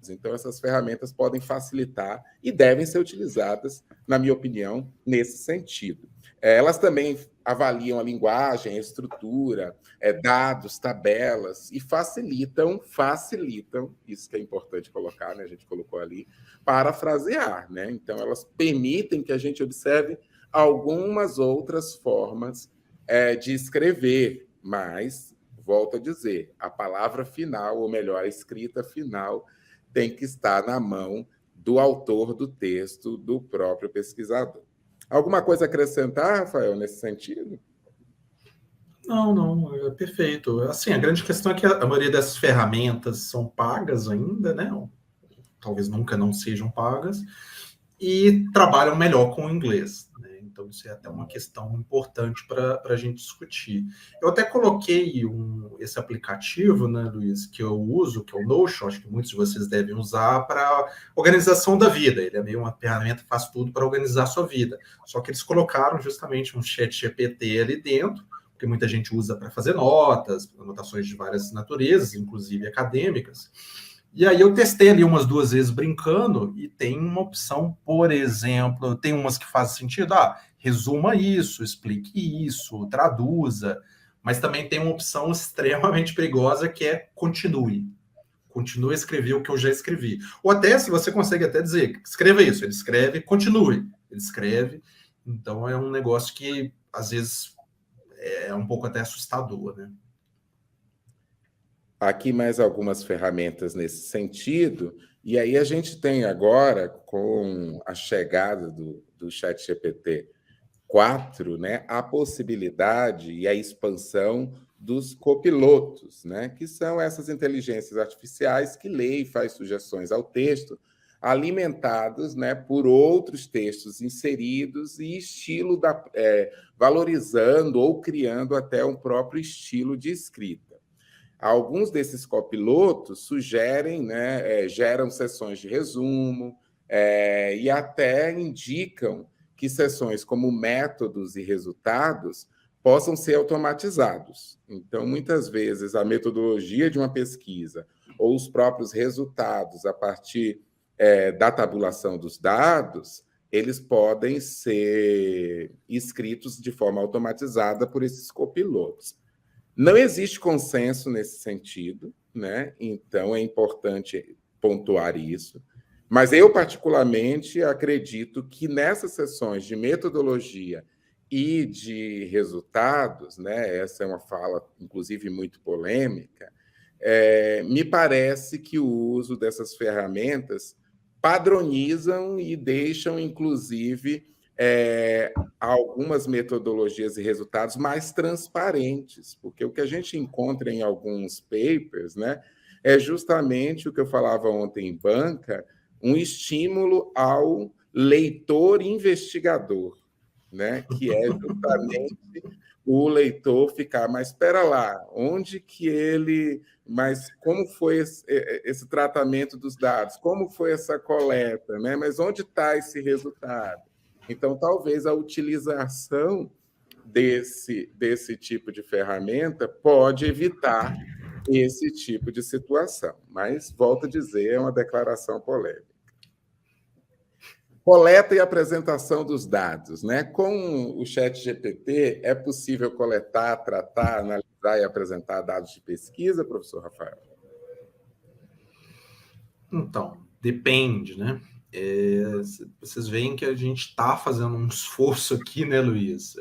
Então, essas ferramentas podem facilitar e devem ser utilizadas, na minha opinião, nesse sentido. Elas também avaliam a linguagem, a estrutura, dados, tabelas, e facilitam, isso que é importante colocar, né? A gente colocou ali, parafrasear, né? Então, elas permitem que a gente observe algumas outras formas de escrever, mas, volto a dizer, a palavra final, ou melhor, a escrita final, tem que estar na mão do autor do texto, do próprio pesquisador. Alguma coisa a acrescentar, Rafael, nesse sentido? Não, é perfeito. Assim, a grande questão é que a maioria dessas ferramentas são pagas ainda, né? Talvez nunca não sejam pagas, e trabalham melhor com o inglês, né? Então, isso é até uma questão importante para a gente discutir. Eu até coloquei esse aplicativo, né, Luiz, que eu uso, que é o Notion, acho que muitos de vocês devem usar para organização da vida. Ele é meio uma ferramenta que faz tudo para organizar a sua vida. Só que eles colocaram justamente um ChatGPT ali dentro, porque muita gente usa para fazer notas, anotações de várias naturezas, inclusive acadêmicas. E aí eu testei ali umas 2 vezes brincando e tem uma opção, por exemplo, tem umas que fazem sentido, resuma isso, explique isso, traduza, mas também tem uma opção extremamente perigosa que é continue. Continue a escrever o que eu já escrevi. Ou até, se você consegue até dizer, escreva isso, ele escreve, continue, ele escreve. Então, é um negócio que, às vezes, é um pouco até assustador, né? Aqui mais algumas ferramentas nesse sentido, e aí a gente tem agora, com a chegada do ChatGPT 4, né, a possibilidade e a expansão dos copilotos, né, que são essas inteligências artificiais que lê e faz sugestões ao texto, alimentados, né, por outros textos inseridos e valorizando ou criando até um próprio estilo de escrita. Alguns desses copilotos sugerem, né, geram sessões de resumo e até indicam que sessões como métodos e resultados possam ser automatizados. Então, muitas vezes, a metodologia de uma pesquisa ou os próprios resultados a partir da tabulação dos dados, eles podem ser escritos de forma automatizada por esses copilotos. Não existe consenso nesse sentido, né? Então é importante pontuar isso. Mas eu, particularmente, acredito que nessas sessões de metodologia e de resultados, né? Essa é uma fala, inclusive, muito polêmica, me parece que o uso dessas ferramentas padronizam e deixam, inclusive, algumas metodologias e resultados mais transparentes, porque o que a gente encontra em alguns papers, né, é justamente o que eu falava ontem em banca, um estímulo ao leitor investigador, né, que é justamente o leitor ficar, mas espera lá, onde que ele... Mas como foi esse tratamento dos dados? Como foi essa coleta? Né? Mas onde está esse resultado? Então, talvez a utilização desse tipo de ferramenta pode evitar esse tipo de situação. Mas, volto a dizer, é uma declaração polêmica. Coleta e apresentação dos dados, né? Com o ChatGPT, é possível coletar, tratar, analisar e apresentar dados de pesquisa, professor Rafael? Então, depende, né? Vocês veem que a gente está fazendo um esforço aqui, né, Luiz?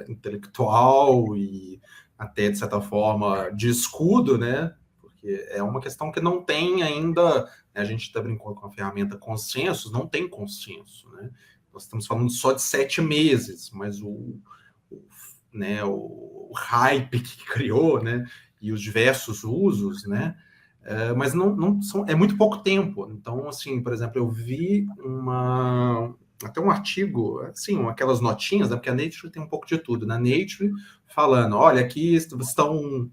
Intelectual e até, de certa forma, de escudo, né? Porque é uma questão que não tem ainda... A gente está brincando com a ferramenta consensos, não tem consenso, né? Nós estamos falando só de 7 meses, mas o hype que criou, né? E os diversos usos, né? Mas não são, é muito pouco tempo. Então, assim, por exemplo, eu vi até um artigo, assim, aquelas notinhas, né, porque a Nature tem um pouco de tudo, na Nature, falando, olha, aqui estão...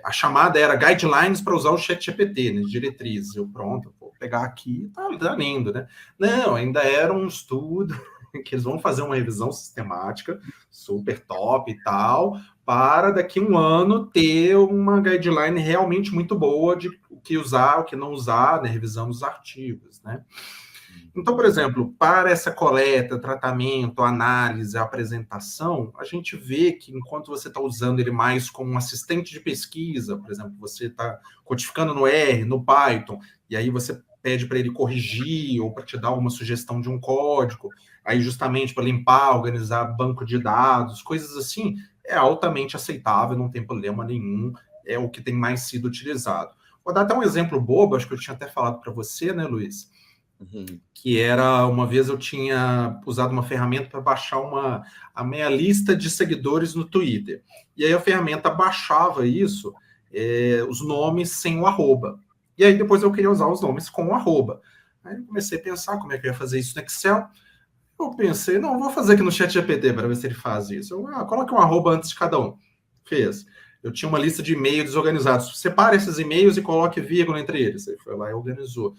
a chamada era guidelines para usar o ChatGPT, né, diretrizes. Eu, pronto, vou pegar aqui, tá lindo, né? Não, ainda era um estudo que eles vão fazer uma revisão sistemática, super top e tal, para daqui a um ano ter uma guideline realmente muito boa de o que usar, o que não usar, né? Revisando os artigos, né? Então, por exemplo, para essa coleta, tratamento, análise, apresentação, a gente vê que enquanto você está usando ele mais como um assistente de pesquisa, por exemplo, você está codificando no R, no Python, e aí você pede para ele corrigir ou para te dar uma sugestão de um código, aí justamente para limpar, organizar banco de dados, coisas assim, é altamente aceitável, não tem problema nenhum, é o que tem mais sido utilizado. Vou dar até um exemplo bobo, acho que eu tinha até falado para você, né, Luiz? Que era, uma vez eu tinha usado uma ferramenta para baixar a minha lista de seguidores no Twitter. E aí a ferramenta baixava isso, os nomes sem o arroba. E aí depois eu queria usar os nomes com o arroba. Aí eu comecei a pensar como é que eu ia fazer isso no Excel. Eu pensei, não, vou fazer aqui no ChatGPT para ver se ele faz isso. Coloque um arroba antes de cada um. Fez. Eu tinha uma lista de e-mails desorganizados. Separe esses e-mails e coloque vírgula entre eles. Ele foi lá e organizou.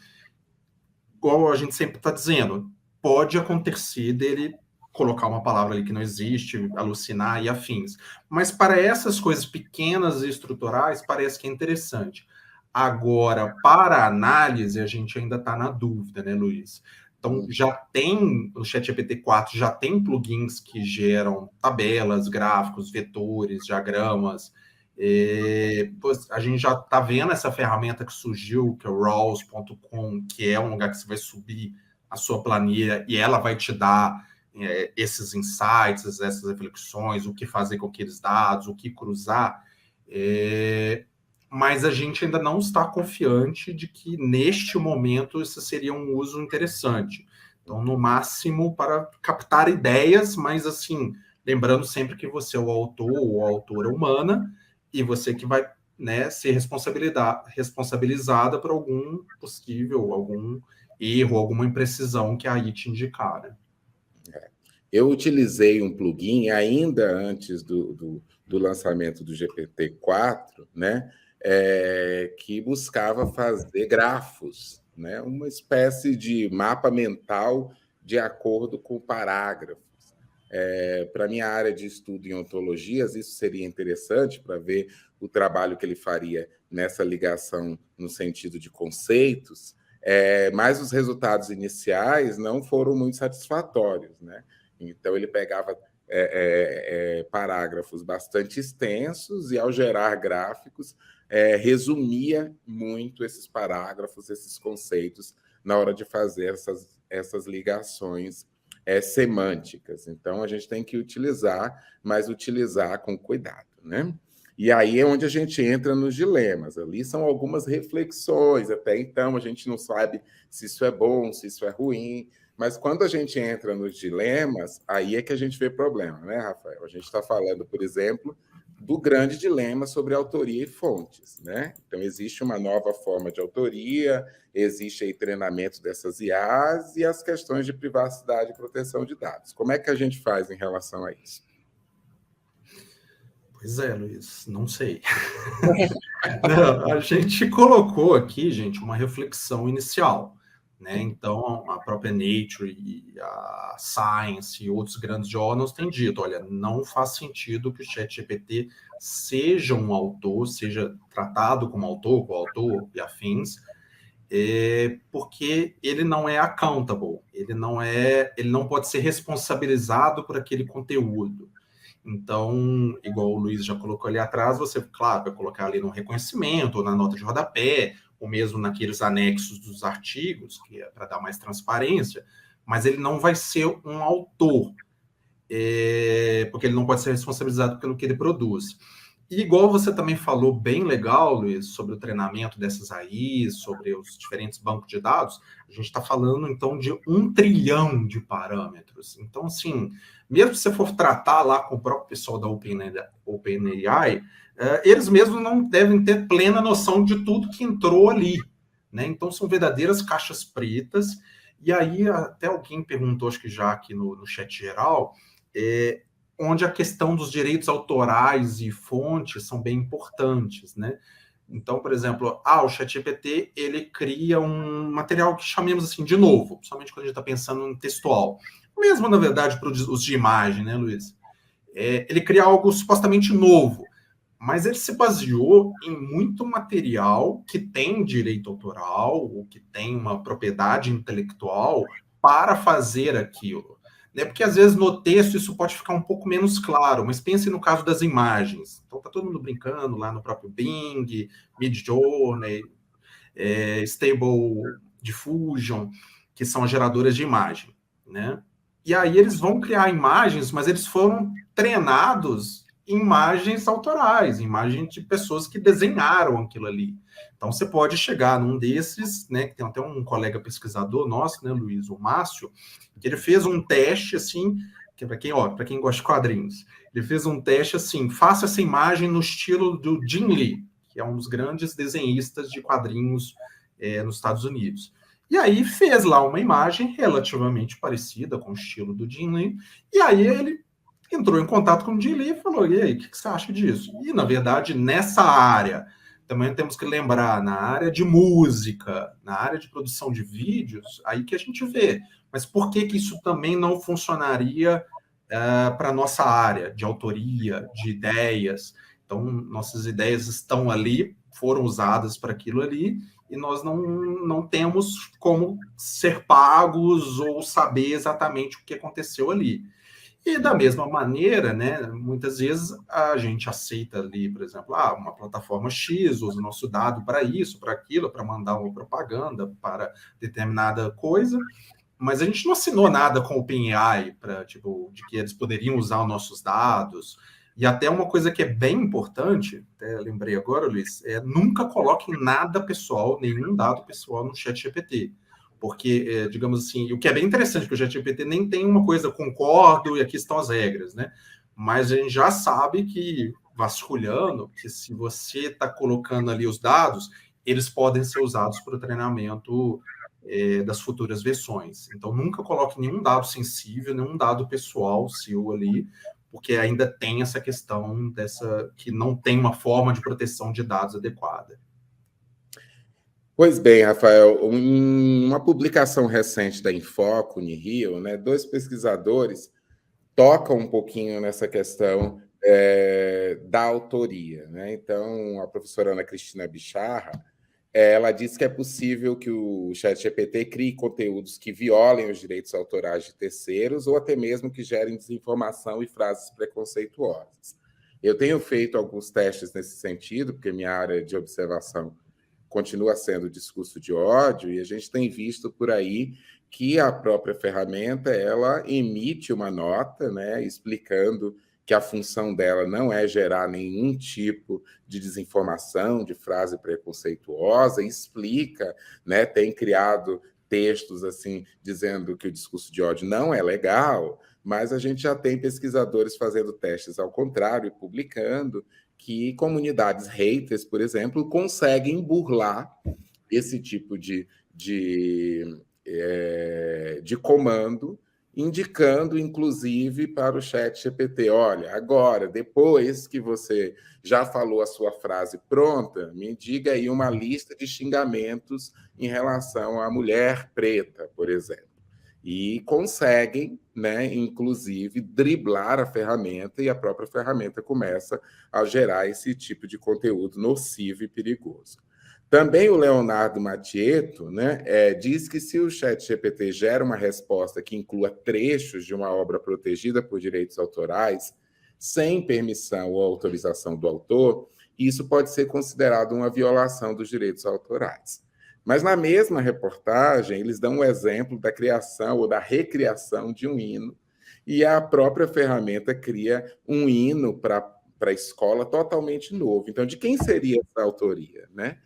Igual a gente sempre está dizendo, pode acontecer dele colocar uma palavra ali que não existe, alucinar e afins. Mas para essas coisas pequenas e estruturais, parece que é interessante. Agora, para a análise, a gente ainda está na dúvida, né, Luiz? Então, já tem, o ChatGPT-4 já tem plugins que geram tabelas, gráficos, vetores, diagramas. A gente já está vendo essa ferramenta que surgiu, que é o raws.com, que é um lugar que você vai subir a sua planilha e ela vai te dar esses insights, essas reflexões, o que fazer com aqueles dados, o que cruzar. Mas a gente ainda não está confiante de que, neste momento, isso seria um uso interessante. Então, no máximo, para captar ideias, mas, assim, lembrando sempre que você é o autor ou a autora humana e você que vai, né, ser responsabilizada por algum possível, algum erro, alguma imprecisão que aí te indicar, né? Eu utilizei um plugin ainda antes do lançamento do GPT-4, né, que buscava fazer grafos, né, uma espécie de mapa mental de acordo com parágrafos. Para a minha área de estudo em ontologias, isso seria interessante para ver o trabalho que ele faria nessa ligação no sentido de conceitos, mas os resultados iniciais não foram muito satisfatórios, né? Então, ele pegava parágrafos bastante extensos e, ao gerar gráficos, resumia muito esses parágrafos, esses conceitos, na hora de fazer essas ligações semânticas. Então, a gente tem que utilizar, mas utilizar com cuidado, né? E aí é onde a gente entra nos dilemas. Ali são algumas reflexões. Até então, a gente não sabe se isso é bom, se isso é ruim. Mas quando a gente entra nos dilemas, aí é que a gente vê problema, né, Rafael? A gente está falando, por exemplo, do grande dilema sobre autoria e fontes, né? Então, existe uma nova forma de autoria, existe aí treinamento dessas IAs e as questões de privacidade e proteção de dados. Como é que a gente faz em relação a isso? Pois é, Luiz, não sei. Não, a gente colocou aqui, gente, uma reflexão inicial, né? Então, a própria Nature e a Science e outros grandes jornais têm dito, olha, não faz sentido que o ChatGPT seja um autor, seja tratado como autor, coautor e afins, porque ele não é accountable, ele não pode ser responsabilizado por aquele conteúdo. Então, igual o Luiz já colocou ali atrás, você, claro, vai colocar ali no reconhecimento, ou na nota de rodapé, ou mesmo naqueles anexos dos artigos, que é para dar mais transparência, mas ele não vai ser um autor, porque ele não pode ser responsabilizado pelo que ele produz. E igual você também falou bem legal, Luiz, sobre o treinamento dessas AIs, sobre os diferentes bancos de dados, a gente está falando, então, de 1 trilhão de parâmetros. Então, assim, mesmo se você for tratar lá com o próprio pessoal da OpenAI, eles mesmos não devem ter plena noção de tudo que entrou ali, né? Então, são verdadeiras caixas pretas. E aí, até alguém perguntou, acho que já aqui no chat geral, onde a questão dos direitos autorais e fontes são bem importantes, né? Então, por exemplo, o ChatGPT, ele cria um material que chamemos assim de novo, principalmente quando a gente está pensando em textual. Mesmo, na verdade, para os de imagem, né, Luiz? Ele cria algo supostamente novo, mas ele se baseou em muito material que tem direito autoral, ou que tem uma propriedade intelectual para fazer aquilo. Porque, às vezes, no texto isso pode ficar um pouco menos claro, mas pense no caso das imagens. Então, está todo mundo brincando lá no próprio Bing, Midjourney, Stable Diffusion, que são geradoras de imagem, né? E aí eles vão criar imagens, mas eles foram treinados em imagens autorais, imagens de pessoas que desenharam aquilo ali. Então, você pode chegar num desses, né, que tem até um colega pesquisador nosso, né, Luiz, o Márcio, que ele fez um teste, assim, que para quem gosta de quadrinhos, ele fez um teste, assim, faça essa imagem no estilo do Jim Lee, que é um dos grandes desenhistas de quadrinhos nos Estados Unidos. E aí fez lá uma imagem relativamente parecida com o estilo do Jim Lee, e aí ele entrou em contato com o Jim Lee e falou, e aí, o que você acha disso? E, na verdade, nessa área, também temos que lembrar, na área de música, na área de produção de vídeos, aí que a gente vê. Mas por que isso também não funcionaria para a nossa área de autoria, de ideias? Então, nossas ideias estão ali foram usadas para aquilo ali, e nós não temos como ser pagos ou saber exatamente o que aconteceu ali. E da mesma maneira, né, muitas vezes a gente aceita ali, por exemplo, uma plataforma X usa o nosso dado para isso, para aquilo, para mandar uma propaganda para determinada coisa, mas a gente não assinou nada com o OpenAI de que eles poderiam usar os nossos dados. E até uma coisa que é bem importante, até lembrei agora, Luiz, nunca coloque nada pessoal, nenhum dado pessoal no ChatGPT. Porque, digamos assim, o que é bem interessante, que o ChatGPT nem tem uma coisa, concordo, e aqui estão as regras, né? Mas a gente já sabe que, vasculhando, que se você está colocando ali os dados, eles podem ser usados para o treinamento das futuras versões. Então, nunca coloque nenhum dado sensível, nenhum dado pessoal seu ali, porque ainda tem essa questão que não tem uma forma de proteção de dados adequada. Pois bem, Rafael, uma publicação recente da Infoco, Unirio, né, 2 pesquisadores tocam um pouquinho nessa questão da autoria, né? Então, a professora Ana Cristina Bicharra, ela diz que é possível que o ChatGPT crie conteúdos que violem os direitos autorais de terceiros ou até mesmo que gerem desinformação e frases preconceituosas. Eu tenho feito alguns testes nesse sentido, porque minha área de observação continua sendo o discurso de ódio, e a gente tem visto por aí que a própria ferramenta ela emite uma nota, né, explicando que a função dela não é gerar nenhum tipo de desinformação, de frase preconceituosa, explica, né, tem criado textos assim dizendo que o discurso de ódio não é legal, mas a gente já tem pesquisadores fazendo testes ao contrário, publicando que comunidades haters, por exemplo, conseguem burlar esse tipo de comando, indicando, inclusive, para o ChatGPT, olha, agora, depois que você já falou a sua frase pronta, me diga aí uma lista de xingamentos em relação à mulher preta, por exemplo. E conseguem, né, inclusive, driblar a ferramenta, e a própria ferramenta começa a gerar esse tipo de conteúdo nocivo e perigoso. Também o Leonardo Mattietto, né, diz que se o ChatGPT gera uma resposta que inclua trechos de uma obra protegida por direitos autorais, sem permissão ou autorização do autor, isso pode ser considerado uma violação dos direitos autorais. Mas na mesma reportagem, eles dão um exemplo da criação ou da recriação de um hino, e a própria ferramenta cria um hino para a escola totalmente novo. Então, de quem seria essa autoria, né?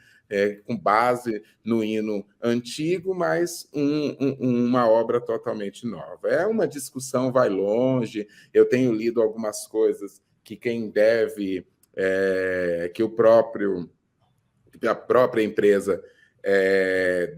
Com base no hino antigo, mas uma obra totalmente nova. É uma discussão, vai longe. Eu tenho lido algumas coisas que quem deve, que a própria empresa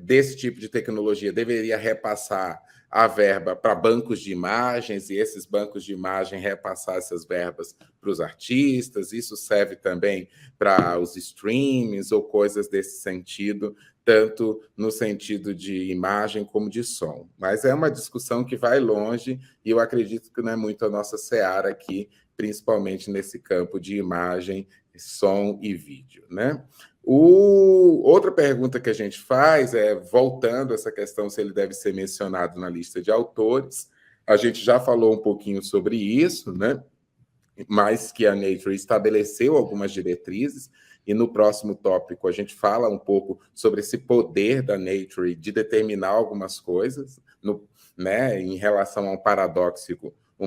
desse tipo de tecnologia deveria repassar a verba para bancos de imagens, e esses bancos de imagem repassar essas verbas para os artistas. Isso serve também para os streamings ou coisas desse sentido, tanto no sentido de imagem como de som. Mas é uma discussão que vai longe, e eu acredito que não é muito a nossa seara aqui, principalmente nesse campo de imagem, som e vídeo, né? Outra pergunta que a gente faz voltando a essa questão se ele deve ser mencionado na lista de autores. A gente já falou um pouquinho sobre isso, né? Mas que a Nature estabeleceu algumas diretrizes, e no próximo tópico a gente fala um pouco sobre esse poder da Nature de determinar algumas coisas, né, em relação a um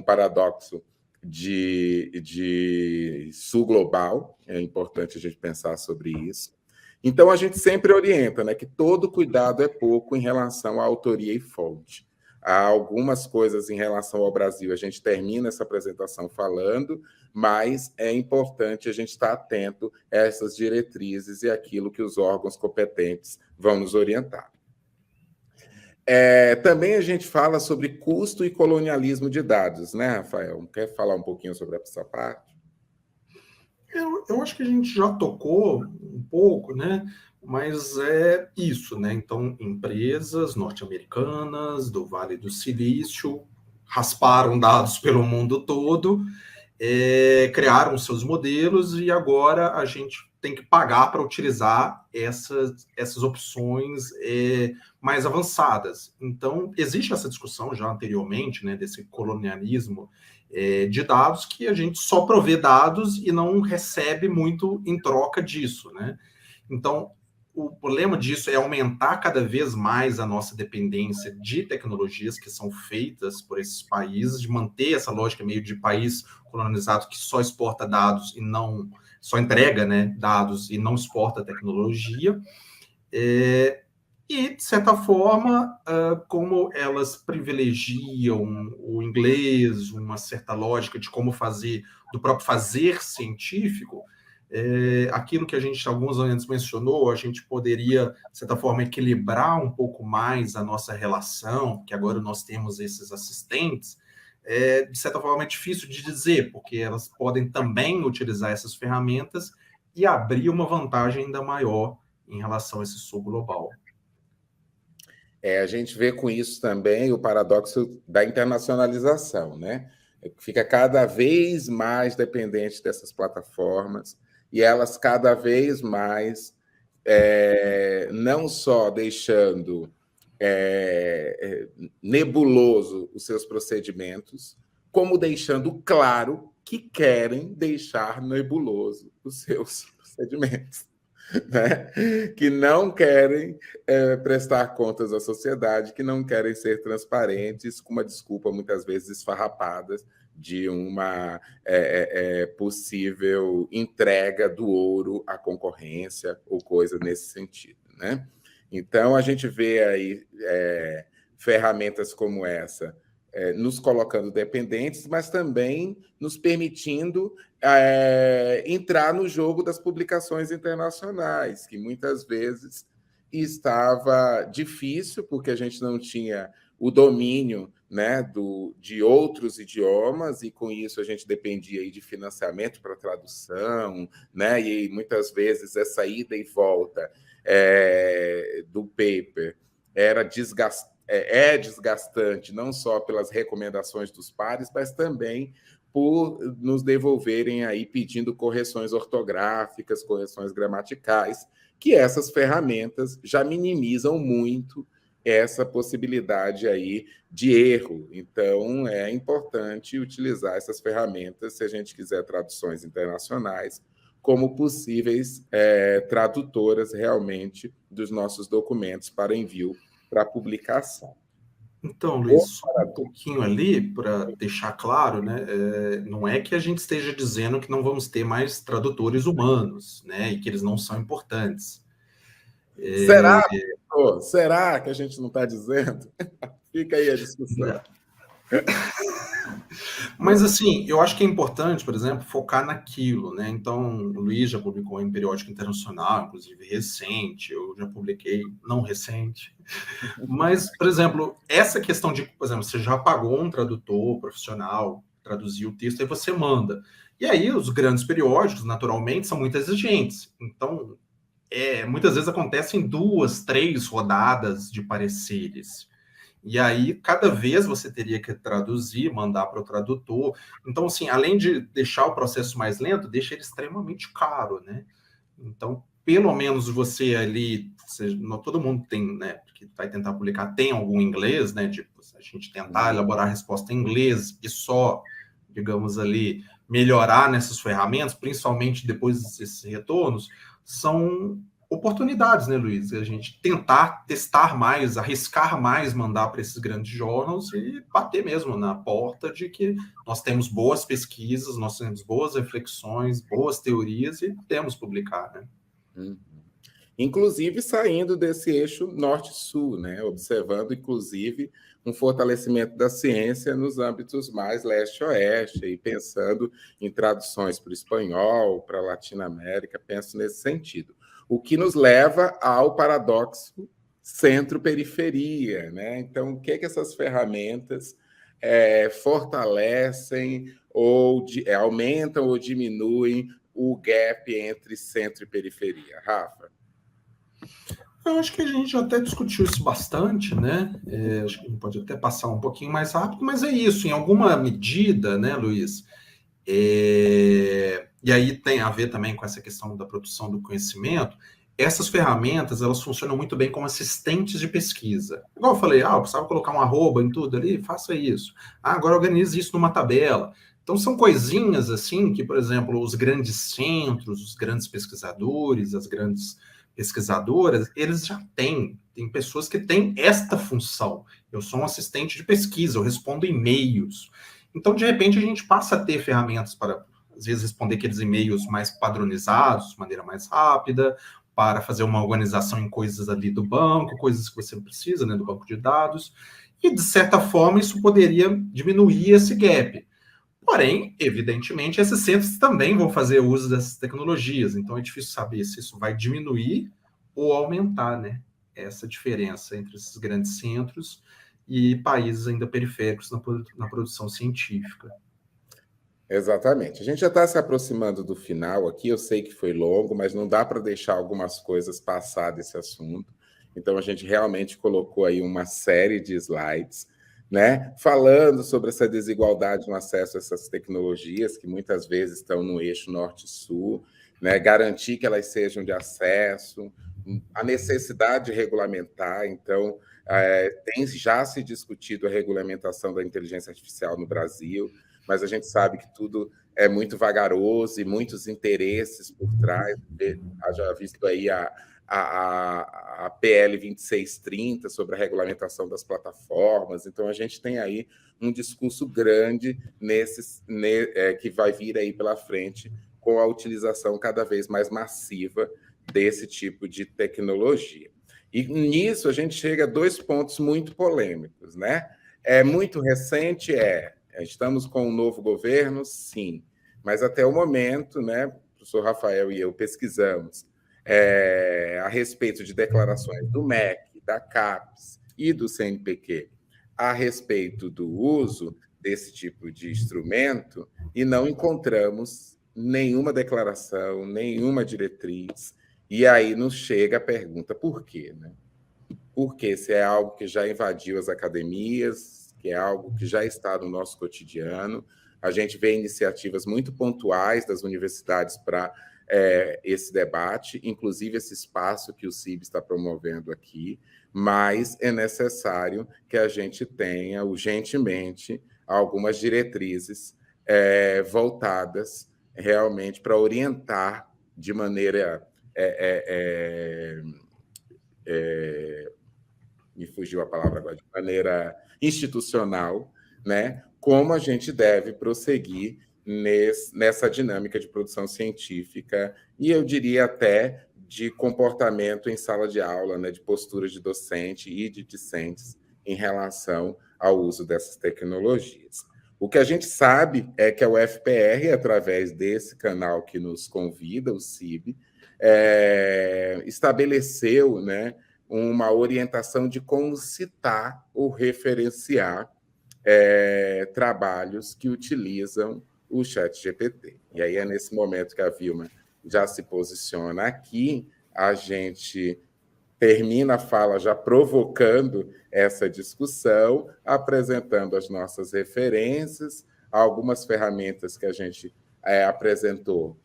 paradoxo de sul global. É importante a gente pensar sobre isso. Então, a gente sempre orienta, né, que todo cuidado é pouco em relação à autoria e fonte. Há algumas coisas em relação ao Brasil, a gente termina essa apresentação falando, mas é importante a gente estar atento a essas diretrizes e aquilo que os órgãos competentes vão nos orientar. Também a gente fala sobre custo e colonialismo de dados, né, Rafael? Quer falar um pouquinho sobre essa parte? Eu acho que a gente já tocou um pouco, né? Mas é isso, né? Então, empresas norte-americanas do Vale do Silício rasparam dados pelo mundo todo, criaram seus modelos, e agora a gente tem que pagar para utilizar essas opções mais avançadas. Então, existe essa discussão já anteriormente, né, desse colonialismo de dados, que a gente só provê dados e não recebe muito em troca disso, né? Então, o problema disso é aumentar cada vez mais a nossa dependência de tecnologias que são feitas por esses países, de manter essa lógica meio de país colonizado que só exporta dados e não só entrega, né, dados e não exporta tecnologia. E, de certa forma, como elas privilegiam o inglês, uma certa lógica de como fazer, do próprio fazer científico, aquilo que a gente, alguns antes mencionou, a gente poderia, de certa forma, equilibrar um pouco mais a nossa relação, que agora nós temos esses assistentes, de certa forma é difícil de dizer, porque elas podem também utilizar essas ferramentas e abrir uma vantagem ainda maior em relação a esse sul global. A gente vê com isso também o paradoxo da internacionalização, né? Fica cada vez mais dependente dessas plataformas, e elas cada vez mais não só deixando nebuloso os seus procedimentos, como deixando claro que querem deixar nebuloso os seus procedimentos, né? Que não querem prestar contas à sociedade, que não querem ser transparentes, com uma desculpa muitas vezes esfarrapada de uma possível entrega do ouro à concorrência ou coisa nesse sentido, né? Então, a gente vê aí ferramentas como essa nos colocando dependentes, mas também nos permitindo entrar no jogo das publicações internacionais, que muitas vezes estava difícil, porque a gente não tinha o domínio, né, de outros idiomas, e com isso a gente dependia aí de financiamento para tradução, né, e muitas vezes essa ida e volta do paper é desgastante, não só pelas recomendações dos pares, mas também por nos devolverem aí pedindo correções ortográficas, correções gramaticais, que essas ferramentas já minimizam muito essa possibilidade aí de erro. Então, é importante utilizar essas ferramentas se a gente quiser traduções internacionais como possíveis tradutoras realmente dos nossos documentos para envio para publicação. Então, Luiz, só um pouquinho ali, para deixar claro, né? Não é que a gente esteja dizendo que não vamos ter mais tradutores humanos, né? E que eles não são importantes. Será, professor? Será que a gente não está dizendo? Fica aí a discussão. Mas, assim, eu acho que é importante, por exemplo, focar naquilo, né? Então, o Luiz já publicou em periódico internacional, inclusive recente, eu já publiquei não recente. Mas, por exemplo, essa questão de, por exemplo, você já pagou um tradutor profissional, traduziu o texto, aí você manda. E aí, os grandes periódicos, naturalmente, são muito exigentes. Então, muitas vezes acontecem 2, 3 rodadas de pareceres. E aí, cada vez você teria que traduzir, mandar para o tradutor. Então, assim, além de deixar o processo mais lento, deixa ele extremamente caro, né? Então, pelo menos você ali, todo mundo tem, né, que vai tentar publicar, tem algum inglês, né? Tipo, a gente tentar elaborar a resposta em inglês e só, digamos ali, melhorar nessas ferramentas, principalmente depois desses retornos, são oportunidades, né, Luiz? A gente tentar testar mais, arriscar mais, mandar para esses grandes jornais e bater mesmo na porta de que nós temos boas pesquisas, nós temos boas reflexões, boas teorias e podemos publicar, né? Inclusive saindo desse eixo norte-sul, né? Observando, inclusive, um fortalecimento da ciência nos âmbitos mais leste-oeste, e pensando em traduções para o espanhol, para a Latinoamérica, penso nesse sentido. O que nos leva ao paradoxo centro-periferia, né? Então, o que essas ferramentas fortalecem ou aumentam ou diminuem o gap entre centro e periferia? Rafa? Eu acho que a gente já até discutiu isso bastante, né? Acho que a gente pode até passar um pouquinho mais rápido, mas é isso, em alguma medida, né, Luiz? E aí tem a ver também com essa questão da produção do conhecimento. Essas ferramentas, elas funcionam muito bem como assistentes de pesquisa. Igual eu falei, eu precisava colocar um arroba em tudo ali, faça isso. Agora organize isso numa tabela. Então, são coisinhas assim que, por exemplo, os grandes centros, os grandes pesquisadores, as grandes pesquisadoras, eles já têm. Tem pessoas que têm esta função. Eu sou um assistente de pesquisa, eu respondo e-mails. Então, de repente, a gente passa a ter ferramentas para, às vezes, responder aqueles e-mails mais padronizados, de maneira mais rápida, para fazer uma organização em coisas ali do banco, coisas que você precisa, né, do banco de dados. E, de certa forma, isso poderia diminuir esse gap. Porém, evidentemente, esses centros também vão fazer uso dessas tecnologias. Então, é difícil saber se isso vai diminuir ou aumentar, né, essa diferença entre esses grandes centros e países ainda periféricos na produção científica. Exatamente. A gente já está se aproximando do final aqui. Eu sei que foi longo, mas não dá para deixar algumas coisas passar desse assunto. Então, a gente realmente colocou aí uma série de slides, né, falando sobre essa desigualdade no acesso a essas tecnologias, que muitas vezes estão no eixo norte-sul, né, garantir que elas sejam de acesso, a necessidade de regulamentar. Então, tem já se discutido a regulamentação da inteligência artificial no Brasil, mas a gente sabe que tudo é muito vagaroso e muitos interesses por trás. Já visto aí a PL 2630 sobre a regulamentação das plataformas. Então, a gente tem aí um discurso grande que vai vir aí pela frente com a utilização cada vez mais massiva desse tipo de tecnologia. E nisso a gente chega a 2 pontos muito polêmicos, né? É muito recente, estamos com um novo governo, sim, mas até o momento, né, o professor Rafael e eu pesquisamos a respeito de declarações do MEC, da CAPES e do CNPq a respeito do uso desse tipo de instrumento e não encontramos nenhuma declaração, nenhuma diretriz. E aí nos chega a pergunta, por quê? Né? Porque se é algo que já invadiu as academias, que é algo que já está no nosso cotidiano, a gente vê iniciativas muito pontuais das universidades para esse debate, inclusive esse espaço que o CIB está promovendo aqui, mas é necessário que a gente tenha urgentemente algumas diretrizes voltadas realmente para orientar de maneira me fugiu a palavra agora, de maneira institucional, né, como a gente deve prosseguir nessa dinâmica de produção científica e eu diria até de comportamento em sala de aula, né, de postura de docente e de discentes em relação ao uso dessas tecnologias. O que a gente sabe é que a UFPR, através desse canal que nos convida, o CIB, estabeleceu, né, uma orientação de como citar ou referenciar trabalhos que utilizam o ChatGPT. E aí é nesse momento que a Vilma já se posiciona aqui, a gente termina a fala já provocando essa discussão, apresentando as nossas referências, algumas ferramentas que a gente apresentou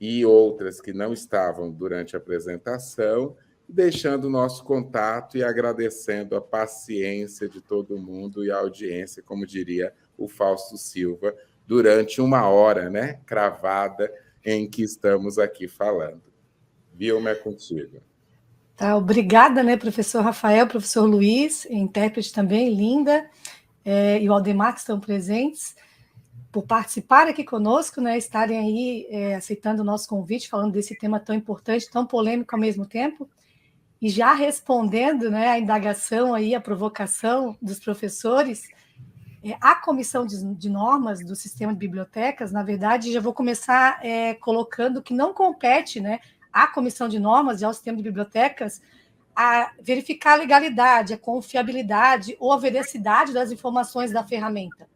e outras que não estavam durante a apresentação, deixando o nosso contato e agradecendo a paciência de todo mundo e a audiência, como diria o Fausto Silva, durante 1 hora, né, cravada, em que estamos aqui falando. Vilma, é contigo. Tá, obrigada, né, professor Rafael, professor Luiz, intérprete também, linda, e o Aldemar, que estão presentes, por participar aqui conosco, né, estarem aí aceitando o nosso convite, falando desse tema tão importante, tão polêmico ao mesmo tempo, e já respondendo, né, a indagação aí, a provocação dos professores, a comissão de normas do sistema de bibliotecas, na verdade, já vou começar colocando que não compete, né, à comissão de normas e ao sistema de bibliotecas a verificar a legalidade, a confiabilidade ou a veracidade das informações da ferramenta.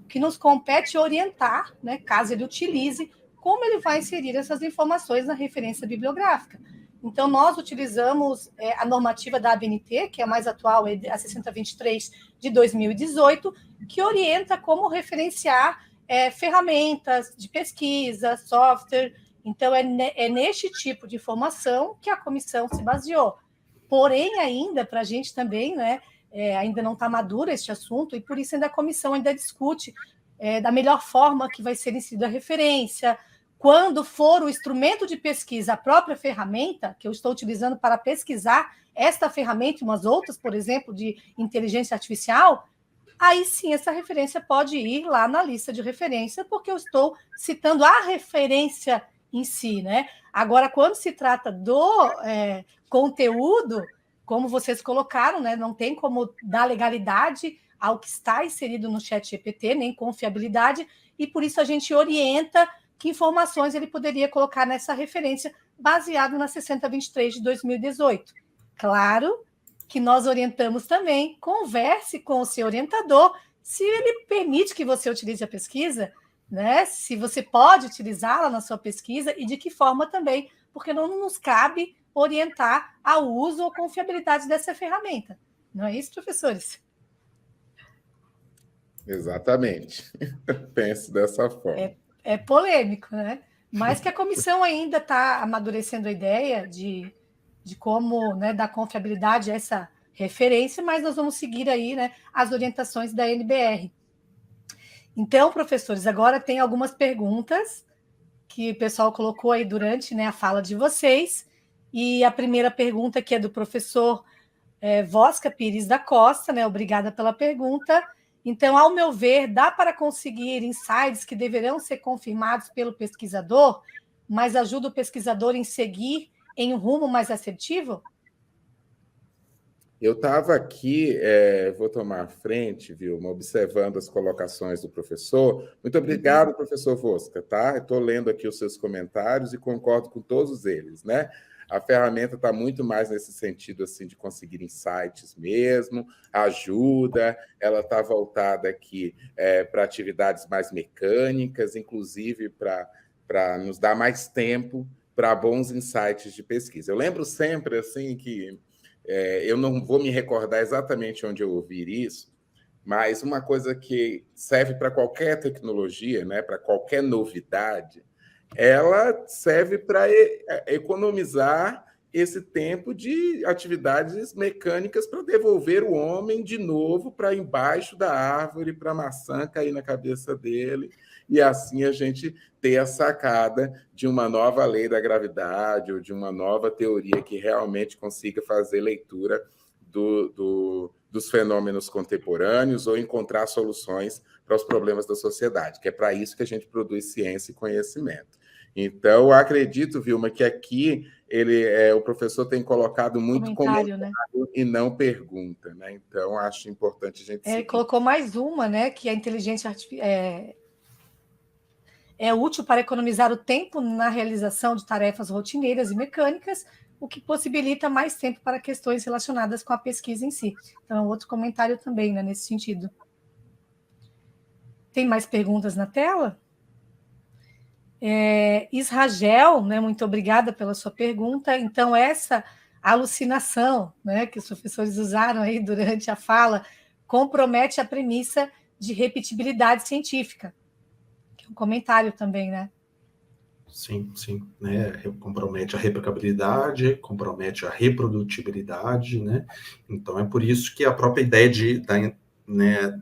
O que nos compete é orientar, né, caso ele utilize, como ele vai inserir essas informações na referência bibliográfica. Então, nós utilizamos a normativa da ABNT, que é a mais atual, a 6023 de 2018, que orienta como referenciar ferramentas de pesquisa, software. Então, é neste tipo de informação que a comissão se baseou. Porém, ainda, para a gente também, né, ainda não está maduro este assunto, e por isso ainda a comissão ainda discute da melhor forma que vai ser inserida a referência, quando for o instrumento de pesquisa, a própria ferramenta que eu estou utilizando para pesquisar esta ferramenta e umas outras, por exemplo, de inteligência artificial, aí sim essa referência pode ir lá na lista de referência, porque eu estou citando a referência em si, né? Agora, quando se trata do conteúdo, como vocês colocaram, né, não tem como dar legalidade ao que está inserido no ChatGPT, nem confiabilidade, e por isso a gente orienta que informações ele poderia colocar nessa referência baseado na 6023 de 2018. Claro que nós orientamos também, converse com o seu orientador, se ele permite que você utilize a pesquisa, né? Se você pode utilizá-la na sua pesquisa e de que forma também, porque não nos cabe orientar ao uso ou confiabilidade dessa ferramenta. Não é isso, professores? Exatamente. Penso dessa forma. É polêmico, né? Mas que a comissão ainda está amadurecendo a ideia de como, né, dar confiabilidade a essa referência, mas nós vamos seguir aí, né, as orientações da NBR. Então, professores, agora tem algumas perguntas que o pessoal colocou aí durante, né, a fala de vocês. E a primeira pergunta, que é do professor Vosca Pires da Costa, né? Obrigada pela pergunta. Então, ao meu ver, dá para conseguir insights que deverão ser confirmados pelo pesquisador, mas ajuda o pesquisador em seguir em um rumo mais assertivo? Eu estava aqui, vou tomar a frente, Vilma, observando as colocações do professor. Muito obrigado, professor Vosca, tá? Estou lendo aqui os seus comentários e concordo com todos eles, né? A ferramenta está muito mais nesse sentido assim de conseguir insights mesmo, ajuda, ela está voltada aqui para atividades mais mecânicas, inclusive para nos dar mais tempo para bons insights de pesquisa. Eu lembro sempre assim que eu não vou me recordar exatamente onde eu ouvi isso, mas uma coisa que serve para qualquer tecnologia, né, para qualquer novidade, ela serve para economizar esse tempo de atividades mecânicas para devolver o homem de novo para embaixo da árvore, para a maçã cair na cabeça dele, e assim a gente ter a sacada de uma nova lei da gravidade ou de uma nova teoria que realmente consiga fazer leitura dos fenômenos contemporâneos ou encontrar soluções para os problemas da sociedade, que é para isso que a gente produz ciência e conhecimento. Então, eu acredito, Vilma, que aqui o professor tem colocado muito comentário, né? E não pergunta, né? Então, acho importante a gente seguir. Colocou mais uma, né? Que a inteligência artificial é útil para economizar o tempo na realização de tarefas rotineiras e mecânicas, o que possibilita mais tempo para questões relacionadas com a pesquisa em si. Então, outro comentário também, né, nesse sentido. Tem mais perguntas na tela? Israel, né, muito obrigada pela sua pergunta. Então, essa alucinação, né, que os professores usaram aí durante a fala compromete a premissa de repetibilidade científica, que é um comentário também, né? Sim, sim, né? Compromete a replicabilidade, compromete a reprodutibilidade, né? Então é por isso que a própria ideia né,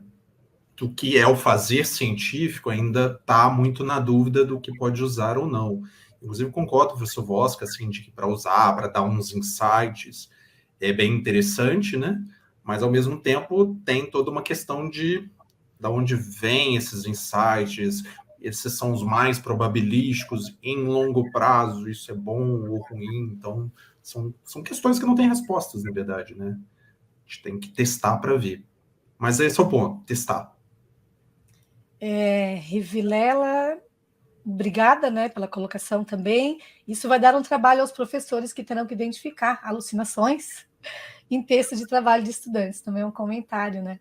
do que é o fazer científico ainda está muito na dúvida do que pode usar ou não. Inclusive, concordo com o professor Vosca, assim, de que para usar, para dar uns insights, é bem interessante, né? Mas, ao mesmo tempo, tem toda uma questão de onde vêm esses insights, esses são os mais probabilísticos, em longo prazo, isso é bom ou ruim. Então, são questões que não têm respostas, na verdade, né? A gente tem que testar para ver. Mas esse é o ponto, testar. Rivilela, obrigada, né, pela colocação também. Isso vai dar um trabalho aos professores que terão que identificar alucinações em texto de trabalho de estudantes. Também é um comentário, né?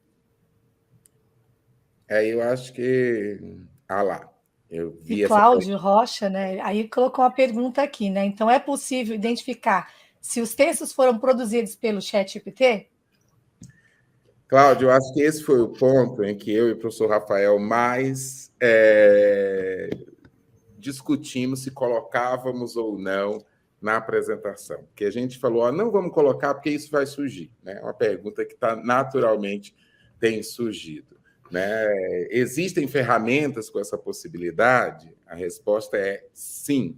Eu acho que... lá. Eu vi e Cláudio Rocha, né? Aí colocou uma pergunta aqui, né? Então, é possível identificar se os textos foram produzidos pelo ChatGPT? Cláudio, eu acho que esse foi o ponto em que eu e o professor Rafael mais discutimos se colocávamos ou não na apresentação. Porque a gente falou, não vamos colocar porque isso vai surgir. Né? Uma pergunta que naturalmente tem surgido. Né? Existem ferramentas com essa possibilidade? A resposta é sim.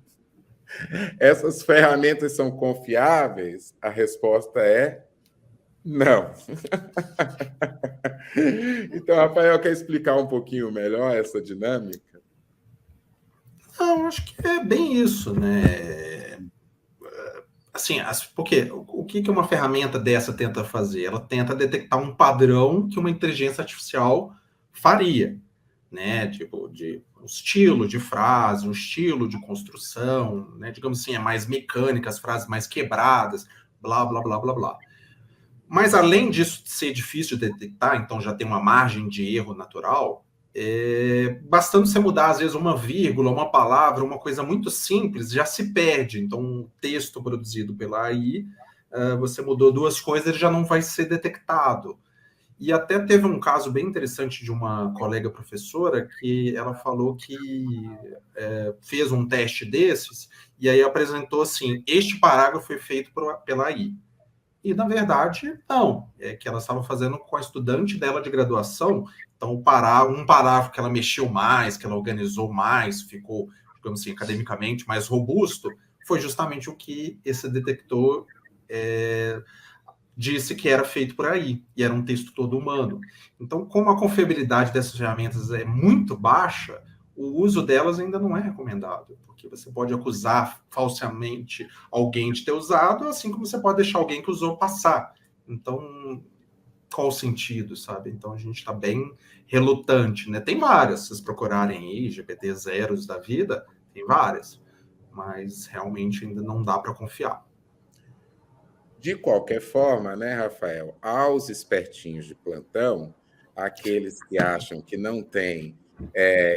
Essas ferramentas são confiáveis? A resposta é não. Então, Rafael, quer explicar um pouquinho melhor essa dinâmica? Não, acho que é bem isso, né? Assim, porque o que uma ferramenta dessa tenta fazer? Ela tenta detectar um padrão que uma inteligência artificial faria, né? Tipo, de um estilo de frase, um estilo de construção, né? Digamos assim, é mais mecânica, as frases mais quebradas, blá, blá, blá, blá, blá. Mas, além disso ser difícil de detectar, então já tem uma margem de erro natural, bastando você mudar, às vezes, uma vírgula, uma palavra, uma coisa muito simples, já se perde. Então, um texto produzido pela AI, você mudou duas coisas, ele já não vai ser detectado. E até teve um caso bem interessante de uma colega professora que ela falou que fez um teste desses e aí apresentou assim, este parágrafo foi feito pela AI. E, na verdade, não. É que ela estava fazendo com a estudante dela de graduação. Então, um parágrafo que ela mexeu mais, que ela organizou mais, ficou, digamos assim, academicamente mais robusto, foi justamente o que esse detector disse que era feito por aí. E era um texto todo humano. Então, como a confiabilidade dessas ferramentas é muito baixa, o uso delas ainda não é recomendado, porque você pode acusar falsamente alguém de ter usado, assim como você pode deixar alguém que usou passar. Então, qual o sentido, sabe? Então, a gente está bem relutante, né? Tem várias, se vocês procurarem aí, GPT-0 da vida, tem várias, mas realmente ainda não dá para confiar. De qualquer forma, né, Rafael, aos espertinhos de plantão, aqueles que acham que não tem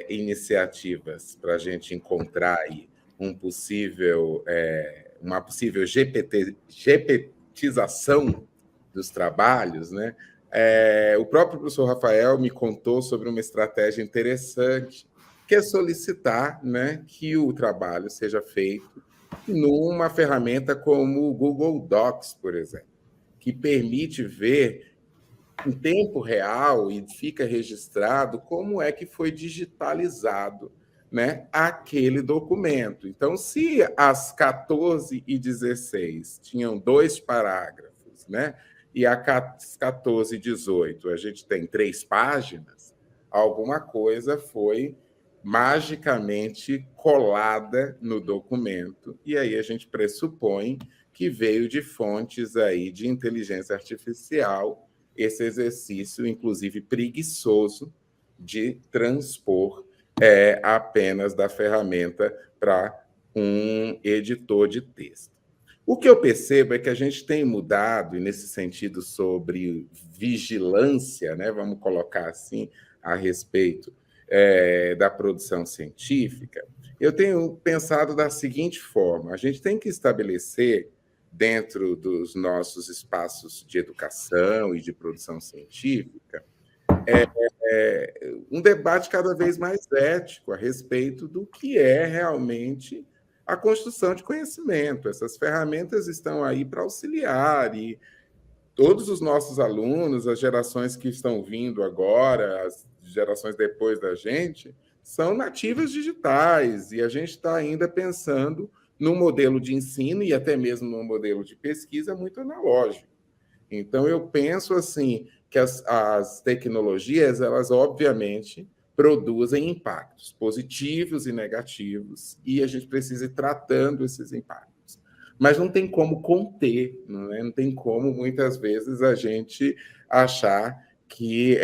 iniciativas para a gente encontrar aí uma possível GPTização dos trabalhos, né? O próprio professor Rafael me contou sobre uma estratégia interessante, que é solicitar, né, que o trabalho seja feito numa ferramenta como o Google Docs, por exemplo, que permite ver em tempo real e fica registrado como é que foi digitalizado, né, aquele documento. Então, se às 14h16 tinham 2 parágrafos, né, e às 14h18 a gente tem 3 páginas, alguma coisa foi magicamente colada no documento, e aí a gente pressupõe que veio de fontes aí de inteligência artificial esse exercício, inclusive preguiçoso, de transpor apenas da ferramenta para um editor de texto. O que eu percebo é que a gente tem mudado, e nesse sentido sobre vigilância, né, vamos colocar assim, a respeito da produção científica, eu tenho pensado da seguinte forma: a gente tem que estabelecer, dentro dos nossos espaços de educação e de produção científica, um debate cada vez mais ético a respeito do que é realmente a construção de conhecimento. Essas ferramentas estão aí para auxiliar, e todos os nossos alunos, as gerações que estão vindo agora, as gerações depois da gente, são nativas digitais, e a gente está ainda pensando num modelo de ensino e até mesmo num modelo de pesquisa muito analógico. Então, eu penso assim que as tecnologias, elas obviamente produzem impactos positivos e negativos, e a gente precisa ir tratando esses impactos. Mas não tem como conter, não tem como, muitas vezes, a gente achar que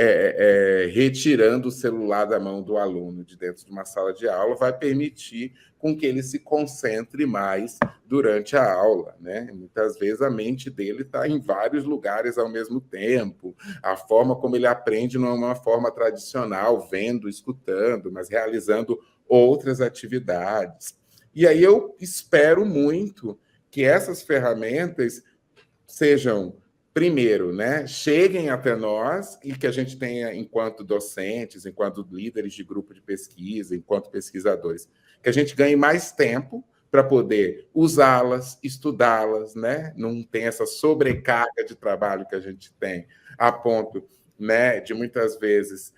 retirando o celular da mão do aluno de dentro de uma sala de aula vai permitir com que ele se concentre mais durante a aula, né? Muitas vezes a mente dele está em vários lugares ao mesmo tempo, a forma como ele aprende não é uma forma tradicional, vendo, escutando, mas realizando outras atividades. E aí eu espero muito que essas ferramentas sejam primeiro, né, cheguem até nós e que a gente tenha, enquanto docentes, enquanto líderes de grupo de pesquisa, enquanto pesquisadores, que a gente ganhe mais tempo para poder usá-las, estudá-las, né? Não tem essa sobrecarga de trabalho que a gente tem, a ponto, né, de muitas vezes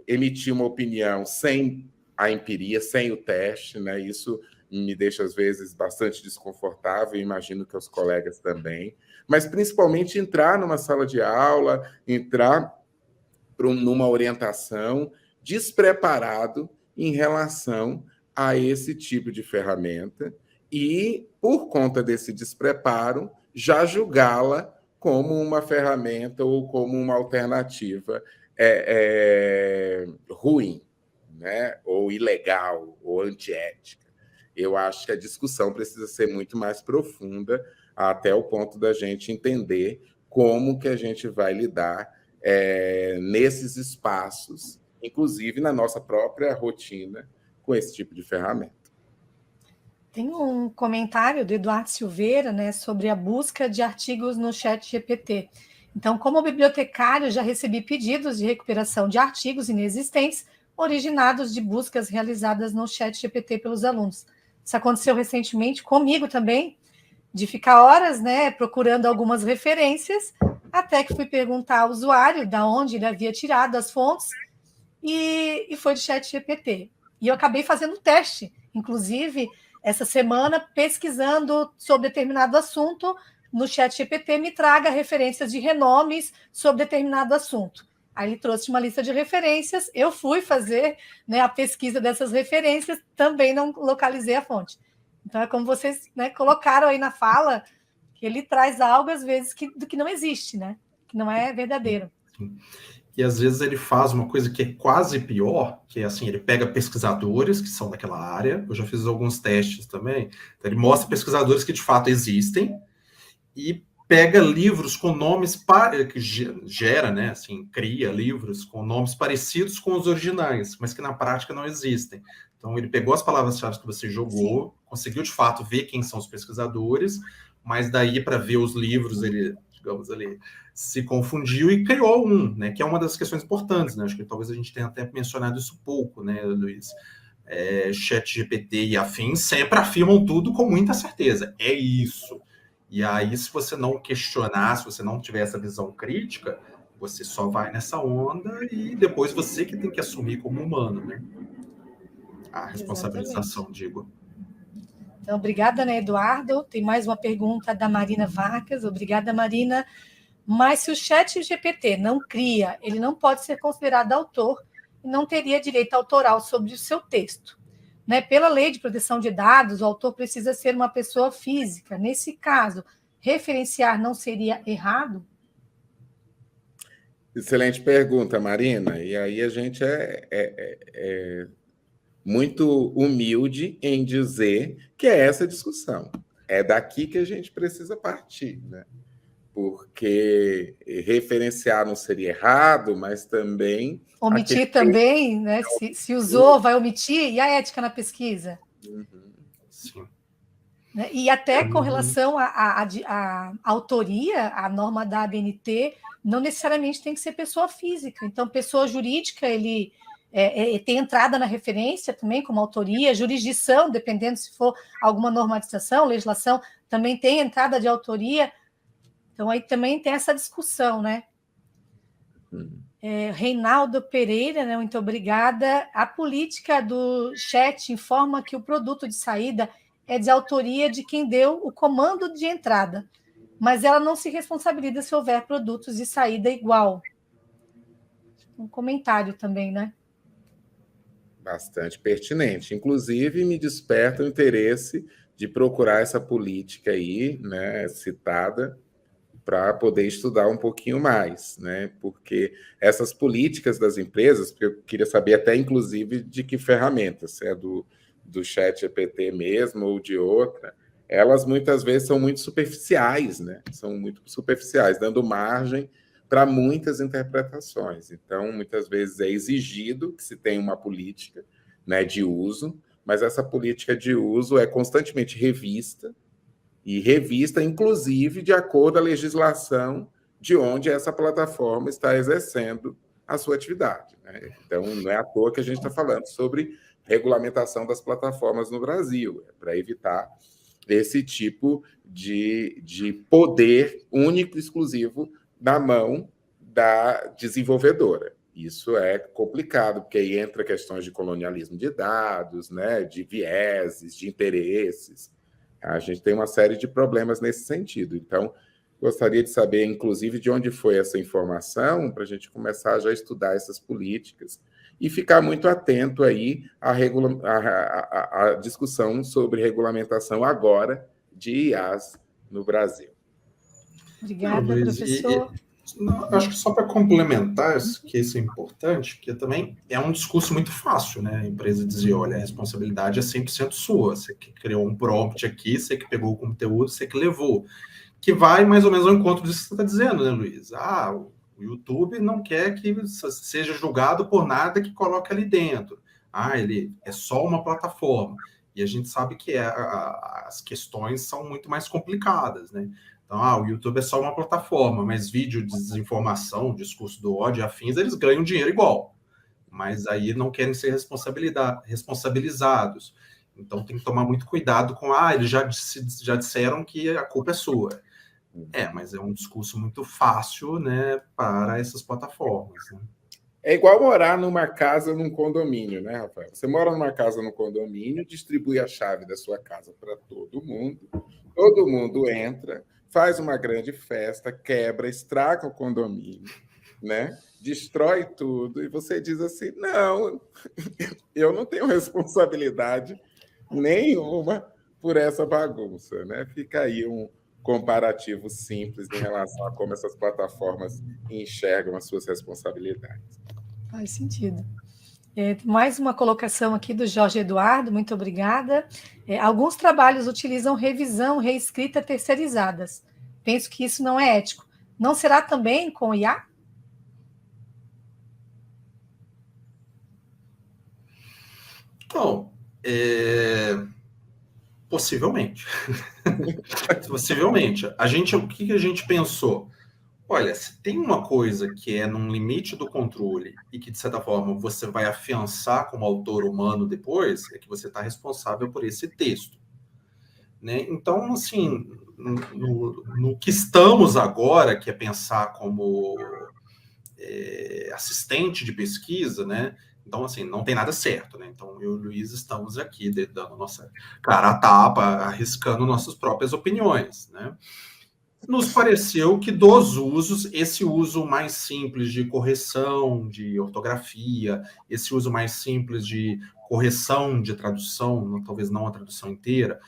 emitir uma opinião sem a empiria, sem o teste, né? Isso me deixa, às vezes, bastante desconfortável, e imagino que os colegas também. Mas, principalmente, entrar numa sala de aula, entrar numa orientação despreparado em relação a esse tipo de ferramenta e, por conta desse despreparo, já julgá-la como uma ferramenta ou como uma alternativa ruim, né? Ou ilegal, ou antiética. Eu acho que a discussão precisa ser muito mais profunda, até o ponto da gente entender como que a gente vai lidar nesses espaços, inclusive na nossa própria rotina, com esse tipo de ferramenta. Tem um comentário do Eduardo Silveira, né, sobre a busca de artigos no ChatGPT. Então, como bibliotecário, já recebi pedidos de recuperação de artigos inexistentes originados de buscas realizadas no ChatGPT pelos alunos. Isso aconteceu recentemente comigo também, de ficar horas, né, procurando algumas referências, até que fui perguntar ao usuário de onde ele havia tirado as fontes, e foi do ChatGPT. E eu acabei fazendo o teste, inclusive, essa semana, pesquisando sobre determinado assunto, no ChatGPT me traga referências de renomes sobre determinado assunto. Aí ele trouxe uma lista de referências, eu fui fazer, né, a pesquisa dessas referências, também não localizei a fonte. Então, é como vocês, né, colocaram aí na fala, que ele traz algo, às vezes, do que não existe, né? Que não é verdadeiro. E, às vezes, ele faz uma coisa que é quase pior, que é assim, ele pega pesquisadores que são daquela área, eu já fiz alguns testes também, então ele mostra pesquisadores que, de fato, existem, e pega livros com nomes, que gera, né, assim, cria livros com nomes parecidos com os originais, mas que na prática não existem. Então, ele pegou as palavras-chave que você jogou, conseguiu, de fato, ver quem são os pesquisadores, mas daí, para ver os livros, ele, digamos ali, se confundiu e criou um, né, que é uma das questões importantes, né? Acho que talvez a gente tenha até mencionado isso pouco, né, Luiz? ChatGPT e afins sempre afirmam tudo com muita certeza. É isso. E aí, se você não questionar, se você não tiver essa visão crítica, você só vai nessa onda e depois você que tem que assumir como humano, né? A responsabilização, exatamente. Digo. Então, obrigada, né, Eduardo? Tem mais uma pergunta da Marina Vargas. Obrigada, Marina. Mas se o ChatGPT não cria, ele não pode ser considerado autor e não teria direito autoral sobre o seu texto. Né? Pela lei de proteção de dados, o autor precisa ser uma pessoa física. Nesse caso, referenciar não seria errado? Excelente pergunta, Marina. E aí a gente é muito humilde em dizer que é essa discussão. É daqui que a gente precisa partir, né? Porque referenciar não seria errado, mas também... Omitir também, né? Se usou, vai omitir. E a ética na pesquisa? Sim. Né? E até com relação à autoria, a norma da ABNT não necessariamente tem que ser pessoa física. Então, pessoa jurídica, ele tem entrada na referência também como autoria, jurisdição, dependendo se for alguma normatização, legislação, também tem entrada de autoria. Então, aí também tem essa discussão, né? Reinaldo Pereira, né, muito obrigada. A política do chat informa que o produto de saída é de autoria de quem deu o comando de entrada, mas ela não se responsabiliza se houver produtos de saída igual. Um comentário também, né? Bastante pertinente. Inclusive, me desperta o interesse de procurar essa política aí, né, citada, para poder estudar um pouquinho mais, né? Porque essas políticas das empresas, porque eu queria saber até, inclusive, de que ferramentas, se é do ChatGPT mesmo ou de outra, elas muitas vezes são muito superficiais, né? São muito superficiais, dando margem para muitas interpretações. Então, muitas vezes é exigido que se tenha uma política, né, de uso, mas essa política de uso é constantemente revista, e revista, inclusive, de acordo com a legislação de onde essa plataforma está exercendo a sua atividade, né? Então, não é à toa que a gente está falando sobre regulamentação das plataformas no Brasil, para evitar esse tipo de poder único e exclusivo na mão da desenvolvedora. Isso é complicado, porque aí entra questões de colonialismo de dados, né, de vieses, de interesses. A gente tem uma série de problemas nesse sentido. Então, gostaria de saber, inclusive, de onde foi essa informação, para a gente começar já a estudar essas políticas e ficar muito atento aí à discussão sobre regulamentação agora de IAs no Brasil. Obrigada, professor. Acho que só para complementar, que isso é importante, que também é um discurso muito fácil, né? A empresa dizer, olha, a responsabilidade é 100% sua, você que criou um prompt aqui, você que pegou o conteúdo, você que levou. Que vai mais ou menos ao encontro disso que você está dizendo, né, Luiz? O YouTube não quer que seja julgado por nada que coloque ali dentro. Ele é só uma plataforma. E a gente sabe que as questões são muito mais complicadas, né? Então, o YouTube é só uma plataforma, mas vídeo de desinformação, discurso do ódio e afins, eles ganham dinheiro igual. Mas aí não querem ser responsabilizados. Então, tem que tomar muito cuidado com, eles já disseram que a culpa é sua. Mas é um discurso muito fácil, né, para essas plataformas, né? É igual morar numa casa, num condomínio, né, Rafael? Você mora numa casa, num condomínio, distribui a chave da sua casa para todo mundo entra, faz uma grande festa, quebra, estraga o condomínio, né? Destrói tudo, e você diz assim, não, eu não tenho responsabilidade nenhuma por essa bagunça, né? Fica aí um comparativo simples em relação a como essas plataformas enxergam as suas responsabilidades. Faz sentido. Mais uma colocação aqui do Jorge Eduardo, muito obrigada. Alguns trabalhos utilizam revisão, reescrita terceirizadas. Penso que isso não é ético. Não será também com IA? Então, possivelmente. Possivelmente. O que a gente pensou? Olha, se tem uma coisa que é num limite do controle e que, de certa forma, você vai afiançar como autor humano depois, é que você está responsável por esse texto, né? Então, assim, no que estamos agora, que é pensar como assistente de pesquisa, né? Então, assim, não tem nada certo, né? Então, eu e o Luiz estamos aqui dando nossa cara a tapa, arriscando nossas próprias opiniões, né? Nos pareceu que dos usos, esse uso mais simples de correção de ortografia, esse uso mais simples de correção de tradução, talvez não a tradução inteira,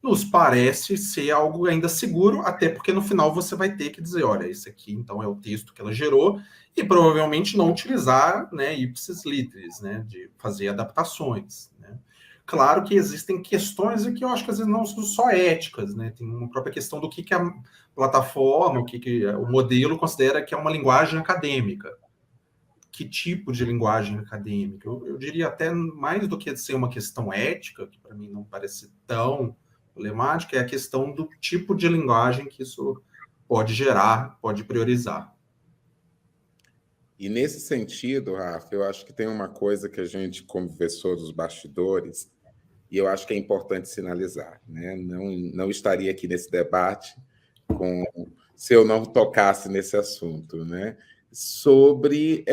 nos parece ser algo ainda seguro, até porque no final você vai ter que dizer, olha, esse aqui então é o texto que ela gerou, e provavelmente não utilizar, né, ipsis literis, né, de fazer adaptações, né. Claro que existem questões que eu acho que às vezes não são só éticas, né? Tem uma própria questão do que a plataforma, o que o modelo considera que é uma linguagem acadêmica. Que tipo de linguagem acadêmica? Eu diria até mais do que ser uma questão ética, que para mim não parece tão problemática, é a questão do tipo de linguagem que isso pode gerar, pode priorizar. E nesse sentido, Rafa, eu acho que tem uma coisa que a gente conversou dos bastidores, e eu acho que é importante sinalizar, né? Não estaria aqui nesse debate se eu não tocasse nesse assunto, né? Sobre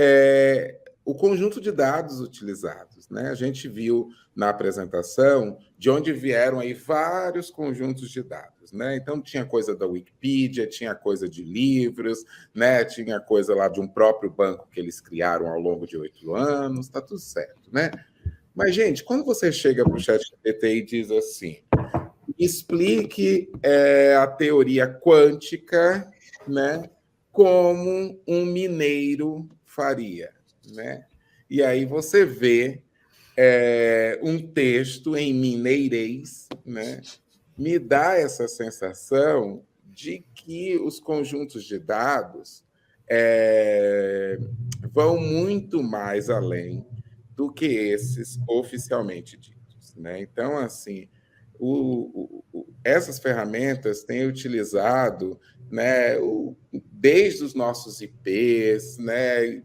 o conjunto de dados utilizados, né? A gente viu na apresentação de onde vieram aí vários conjuntos de dados, né? Então tinha coisa da Wikipedia, tinha coisa de livros, né? Tinha coisa lá de um próprio banco que eles criaram ao longo de 8 anos, tá tudo certo, né? Mas, gente, quando você chega para o ChatGPT e diz assim, explique a teoria quântica, né, como um mineiro faria, né? E aí você vê um texto em mineirês, né? Me dá essa sensação de que os conjuntos de dados vão muito mais além do que esses oficialmente ditos, né? Então, assim, essas ferramentas têm utilizado, né, desde os nossos IPs, né,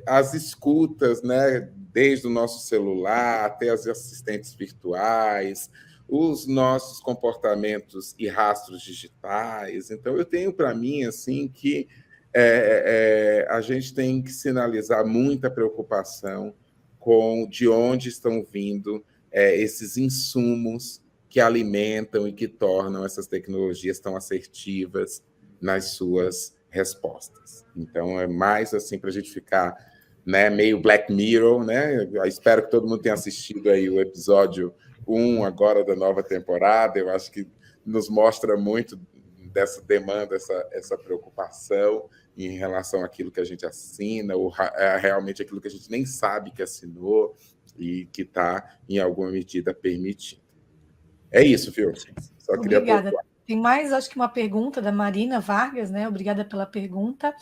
as escutas, né, desde o nosso celular até as assistentes virtuais, os nossos comportamentos e rastros digitais. Então, eu tenho para mim assim que a gente tem que sinalizar muita preocupação com de onde estão vindo esses insumos que alimentam e que tornam essas tecnologias tão assertivas nas suas respostas. Então, é mais assim para a gente ficar, né, meio Black Mirror, né? Eu espero que todo mundo tenha assistido aí o episódio 1 agora da nova temporada. Eu acho que nos mostra muito dessa demanda, essa preocupação em relação àquilo que a gente assina, ou realmente aquilo que a gente nem sabe que assinou e que está, em alguma medida, permitido. É isso, viu? Só queria Obrigada. Tem mais, acho que uma pergunta da Marina Vargas, né? Obrigada pela pergunta.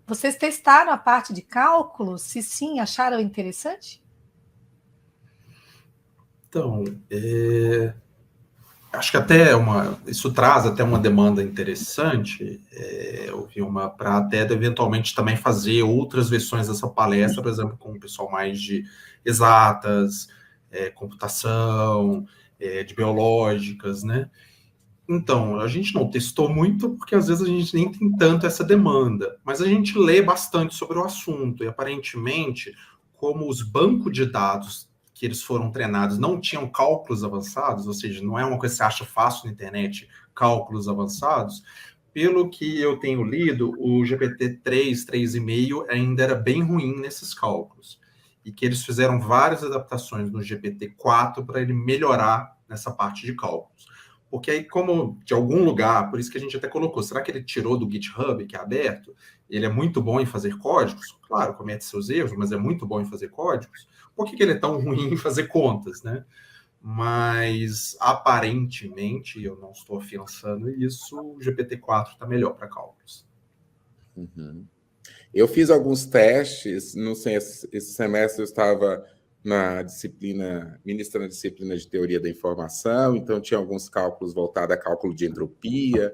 Vocês testaram a parte de cálculo? Se sim, acharam interessante? Então, acho que até isso traz até uma demanda interessante. Eu vi para até eventualmente também fazer outras versões dessa palestra, por exemplo, com o pessoal mais de exatas, computação, de biológicas, né? Então, a gente não testou muito, porque às vezes a gente nem tem tanto essa demanda, mas a gente lê bastante sobre o assunto, e aparentemente, como os bancos de dados que eles foram treinados não tinham cálculos avançados, ou seja, não é uma coisa que você acha fácil na internet, cálculos avançados, pelo que eu tenho lido, o GPT-3, 3,5 ainda era bem ruim nesses cálculos, e que eles fizeram várias adaptações no GPT-4 para ele melhorar nessa parte de cálculos. Porque aí, como de algum lugar, por isso que a gente até colocou, será que ele tirou do GitHub, que é aberto? Ele é muito bom em fazer códigos? Claro, comete seus erros, mas é muito bom em fazer códigos. Por que ele é tão ruim em fazer contas, né? Mas, aparentemente, eu não estou afiançando isso, o GPT-4 está melhor para cálculos. Uhum. Eu fiz alguns testes, não sei, esse semestre eu estava ministrando a disciplina de teoria da informação, então tinha alguns cálculos voltados a cálculo de entropia,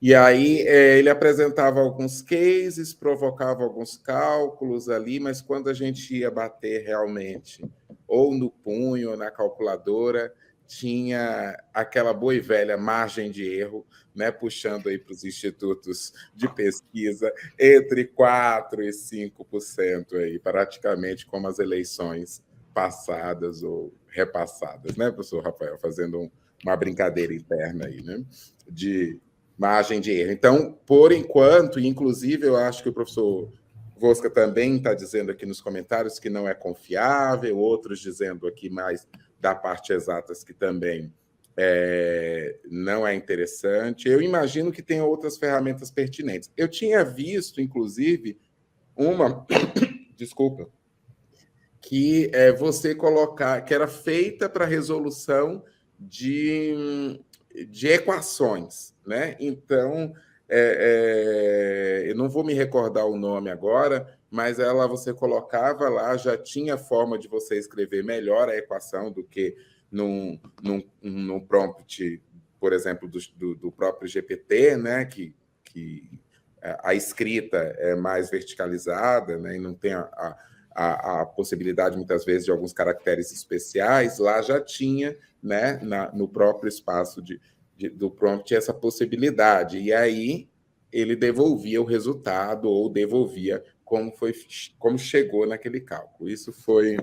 e aí ele apresentava alguns cases, provocava alguns cálculos ali, mas quando a gente ia bater realmente, ou no punho, ou na calculadora, tinha aquela boa e velha margem de erro, né, puxando aí para os institutos de pesquisa, entre 4% e 5%, aí, praticamente como as eleições passadas ou repassadas, né, professor Rafael? Fazendo uma brincadeira interna aí, né, de margem de erro. Então, por enquanto, inclusive, eu acho que o professor Vosca também está dizendo aqui nos comentários que não é confiável, outros dizendo aqui mais da parte exatas que também não é interessante. Eu imagino que tem outras ferramentas pertinentes. Eu tinha visto, inclusive, uma, desculpa, que você colocar, que era feita para resolução de equações, né? Então, eu não vou me recordar o nome agora, mas você colocava lá, já tinha forma de você escrever melhor a equação do que num prompt, por exemplo, do próprio GPT, né? Que a escrita é mais verticalizada, né? E não tem a possibilidade, muitas vezes, de alguns caracteres especiais. Lá já tinha, né, no próprio espaço do prompt essa possibilidade. E aí ele devolvia o resultado ou devolvia como chegou naquele cálculo. Isso foi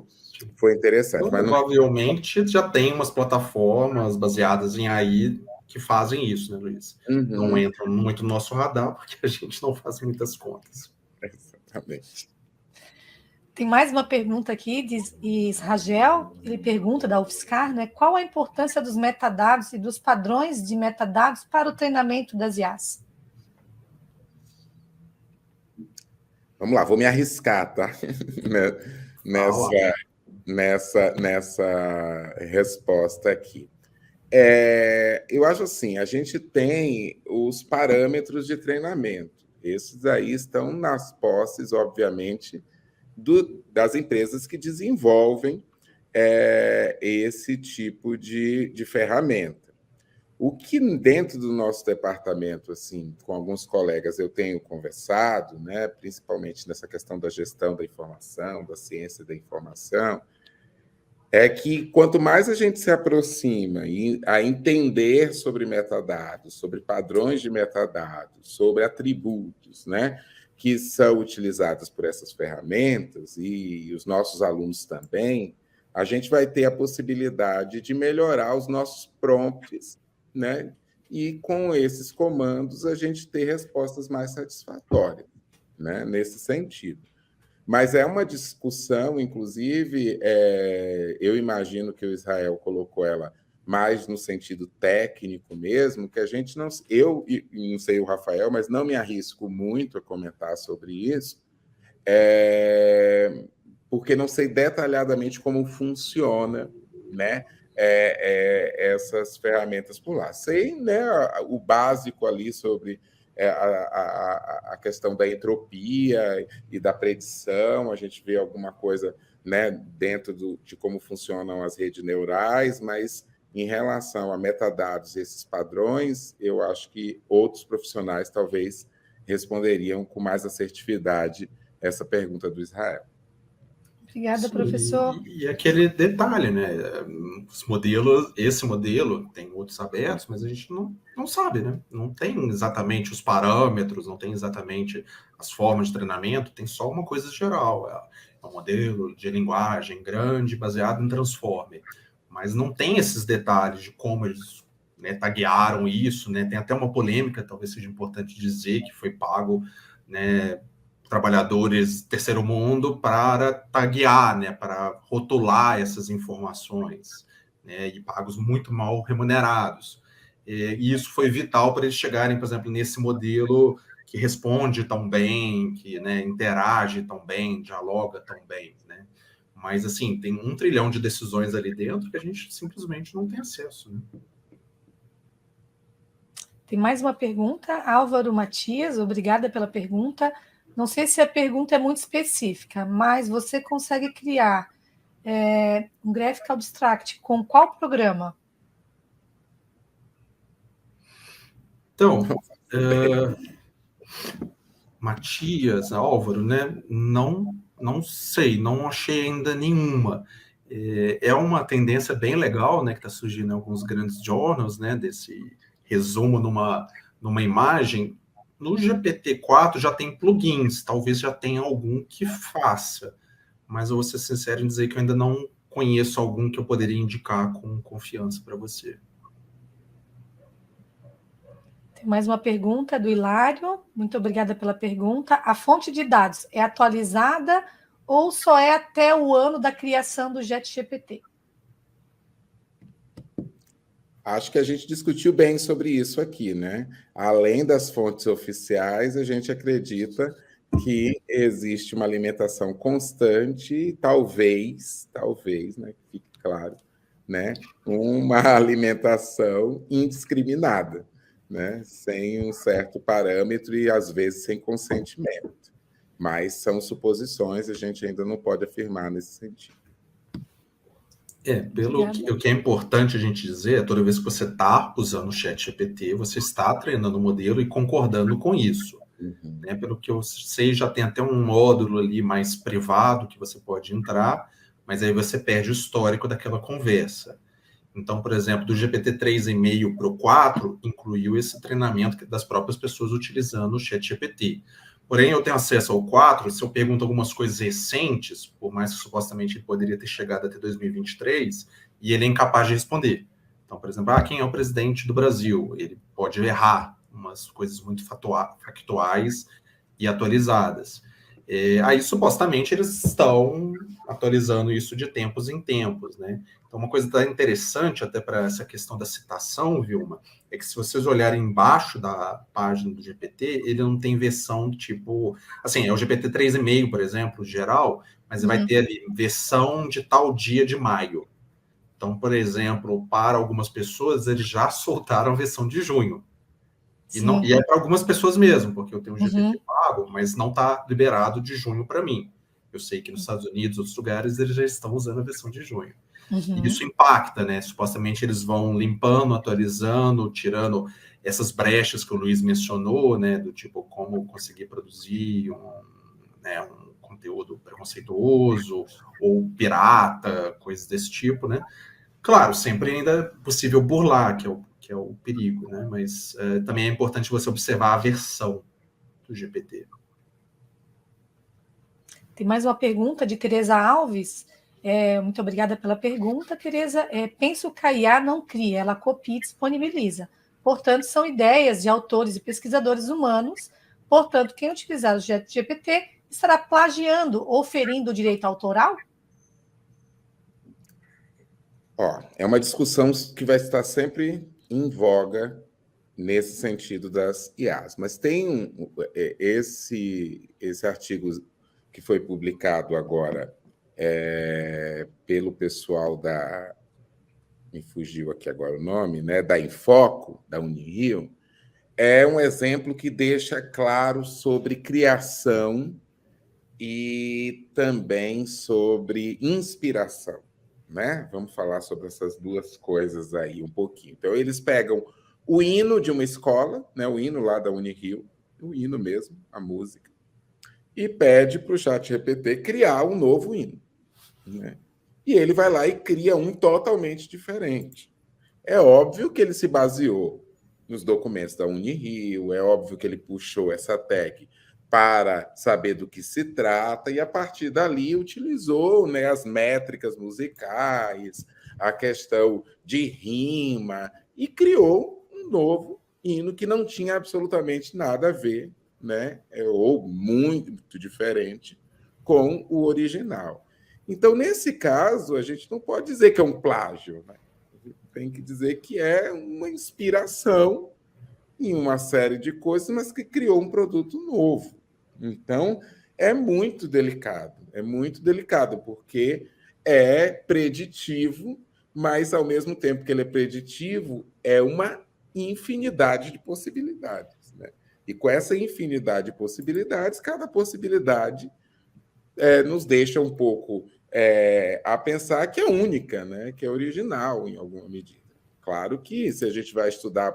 interessante. Então, provavelmente já tem umas plataformas baseadas em AI que fazem isso, né, Luiz? Uhum. Não entram muito no nosso radar, porque a gente não faz muitas contas. Exatamente. Tem mais uma pergunta aqui de Israel. Ele pergunta da UFSCar, né? Qual a importância dos metadados e dos padrões de metadados para o treinamento das IAs? Vamos lá, vou me arriscar, tá? nessa resposta aqui. Eu acho assim, a gente tem os parâmetros de treinamento. Esses aí estão nas posses, obviamente, das empresas que desenvolvem esse tipo de ferramenta. O que dentro do nosso departamento, assim, com alguns colegas eu tenho conversado, né, principalmente nessa questão da gestão da informação, da ciência da informação, é que quanto mais a gente se aproxima a entender sobre metadados, sobre padrões de metadados, sobre atributos, né, que são utilizados por essas ferramentas, e os nossos alunos também, a gente vai ter a possibilidade de melhorar os nossos prompts, né, e com esses comandos a gente ter respostas mais satisfatórias, né, nesse sentido. Mas é uma discussão, inclusive, eu imagino que o Israel colocou ela mais no sentido técnico mesmo, que a gente não... Eu não sei o Rafael, mas não me arrisco muito a comentar sobre isso, porque não sei detalhadamente como funciona, né, essas ferramentas por lá. Sei, né, o básico ali sobre... a questão da entropia e da predição, a gente vê alguma coisa, né, dentro de como funcionam as redes neurais, mas em relação a metadados e esses padrões, eu acho que outros profissionais talvez responderiam com mais assertividade essa pergunta do Israel. Obrigada, professor. E aquele detalhe, né? Os modelos, esse modelo tem outros abertos, mas a gente não sabe, né? Não tem exatamente os parâmetros, não tem exatamente as formas de treinamento, tem só uma coisa geral. É um modelo de linguagem grande, baseado em transformer. Mas não tem esses detalhes de como eles, né, taguearam isso, né? Tem até uma polêmica, talvez seja importante dizer, que foi pago, né, trabalhadores terceiro mundo para taguear, né, para rotular essas informações, né, e pagos muito mal remunerados. E isso foi vital para eles chegarem, por exemplo, nesse modelo que responde tão bem, que, né, interage tão bem, dialoga tão bem, né? Mas, assim, tem 1 trilhão de decisões ali dentro que a gente simplesmente não tem acesso, né? Tem mais uma pergunta, Álvaro Matias, obrigada pela pergunta. Não sei se a pergunta é muito específica, mas você consegue criar um Graphical Abstract com qual programa? Então, Matias, Álvaro, né? Não sei, não achei ainda nenhuma. É uma tendência bem legal, né, que está surgindo em alguns grandes journals, né, desse resumo numa imagem. No GPT-4 já tem plugins, talvez já tenha algum que faça, mas eu vou ser sincero em dizer que eu ainda não conheço algum que eu poderia indicar com confiança para você. Tem mais uma pergunta do Hilário, muito obrigada pela pergunta. A fonte de dados é atualizada ou só é até o ano da criação do ChatGPT? Acho que a gente discutiu bem sobre isso aqui, né? Além das fontes oficiais, a gente acredita que existe uma alimentação constante, talvez, né, que fique claro, né, uma alimentação indiscriminada, né, sem um certo parâmetro e às vezes sem consentimento. Mas são suposições, a gente ainda não pode afirmar nesse sentido. O que é importante a gente dizer é toda vez que você está usando o ChatGPT, você está treinando o modelo e concordando com isso. Uhum. Né? Pelo que eu sei, já tem até um módulo ali mais privado que você pode entrar, mas aí você perde o histórico daquela conversa. Então, por exemplo, do GPT 3,5 para o 4, incluiu esse treinamento das próprias pessoas utilizando o ChatGPT. Porém, eu tenho acesso ao 4, se eu pergunto algumas coisas recentes, por mais que supostamente ele poderia ter chegado até 2023, e ele é incapaz de responder. Então, por exemplo, quem é o presidente do Brasil? Ele pode errar umas coisas muito factuais e atualizadas. Aí, supostamente, eles estão atualizando isso de tempos em tempos, né? Então, uma coisa interessante até para essa questão da citação, Vilma, é que se vocês olharem embaixo da página do GPT, ele não tem versão tipo... Assim, é o GPT 3,5, por exemplo, geral, mas vai ter ali versão de tal dia de maio. Então, por exemplo, para algumas pessoas, eles já soltaram a versão de junho. E é para algumas pessoas mesmo, porque eu tenho um GPT pago, mas não está liberado de junho para mim. Eu sei que nos Estados Unidos, outros lugares, eles já estão usando a versão de junho. E isso impacta, né? Supostamente eles vão limpando, atualizando, tirando essas brechas que o Luiz mencionou, né? Do tipo, como conseguir produzir um conteúdo preconceituoso ou pirata, coisas desse tipo, né? Claro, sempre ainda é possível burlar, que é o perigo, né? Mas também é importante você observar a versão do GPT. Tem mais uma pergunta de Tereza Alves. Muito obrigada pela pergunta, Tereza. Penso que a IA não cria, ela copia e disponibiliza. Portanto, são ideias de autores e pesquisadores humanos. Portanto, quem utilizar o ChatGPT estará plagiando ou ferindo o direito autoral? É uma discussão que vai estar sempre em voga nesse sentido das IAs. Mas tem esse artigo que foi publicado agora pelo pessoal da... Me fugiu aqui agora o nome, né? Da Infoco, da Unirio, é um exemplo que deixa claro sobre criação e também sobre inspiração, né? Vamos falar sobre essas duas coisas aí um pouquinho. Então, eles pegam o hino de uma escola, né? O hino lá da Unirio, o hino mesmo, a música, e pede para o ChatGPT criar um novo hino, né? E ele vai lá e cria um totalmente diferente. É óbvio que ele se baseou nos documentos da Unirio, é óbvio que ele puxou essa tag para saber do que se trata e, a partir dali, utilizou, né, as métricas musicais, a questão de rima, e criou um novo hino que não tinha absolutamente nada a ver, né, ou muito diferente com o original. Então, nesse caso, a gente não pode dizer que é um plágio, né? Tem que dizer que é uma inspiração em uma série de coisas, mas que criou um produto novo. Então, é muito delicado, porque é preditivo, mas, ao mesmo tempo que ele é preditivo, é uma infinidade de possibilidades, né? E com essa infinidade de possibilidades, cada possibilidade nos deixa um pouco a pensar que é única, né? Que é original em alguma medida. Claro que, se a gente vai estudar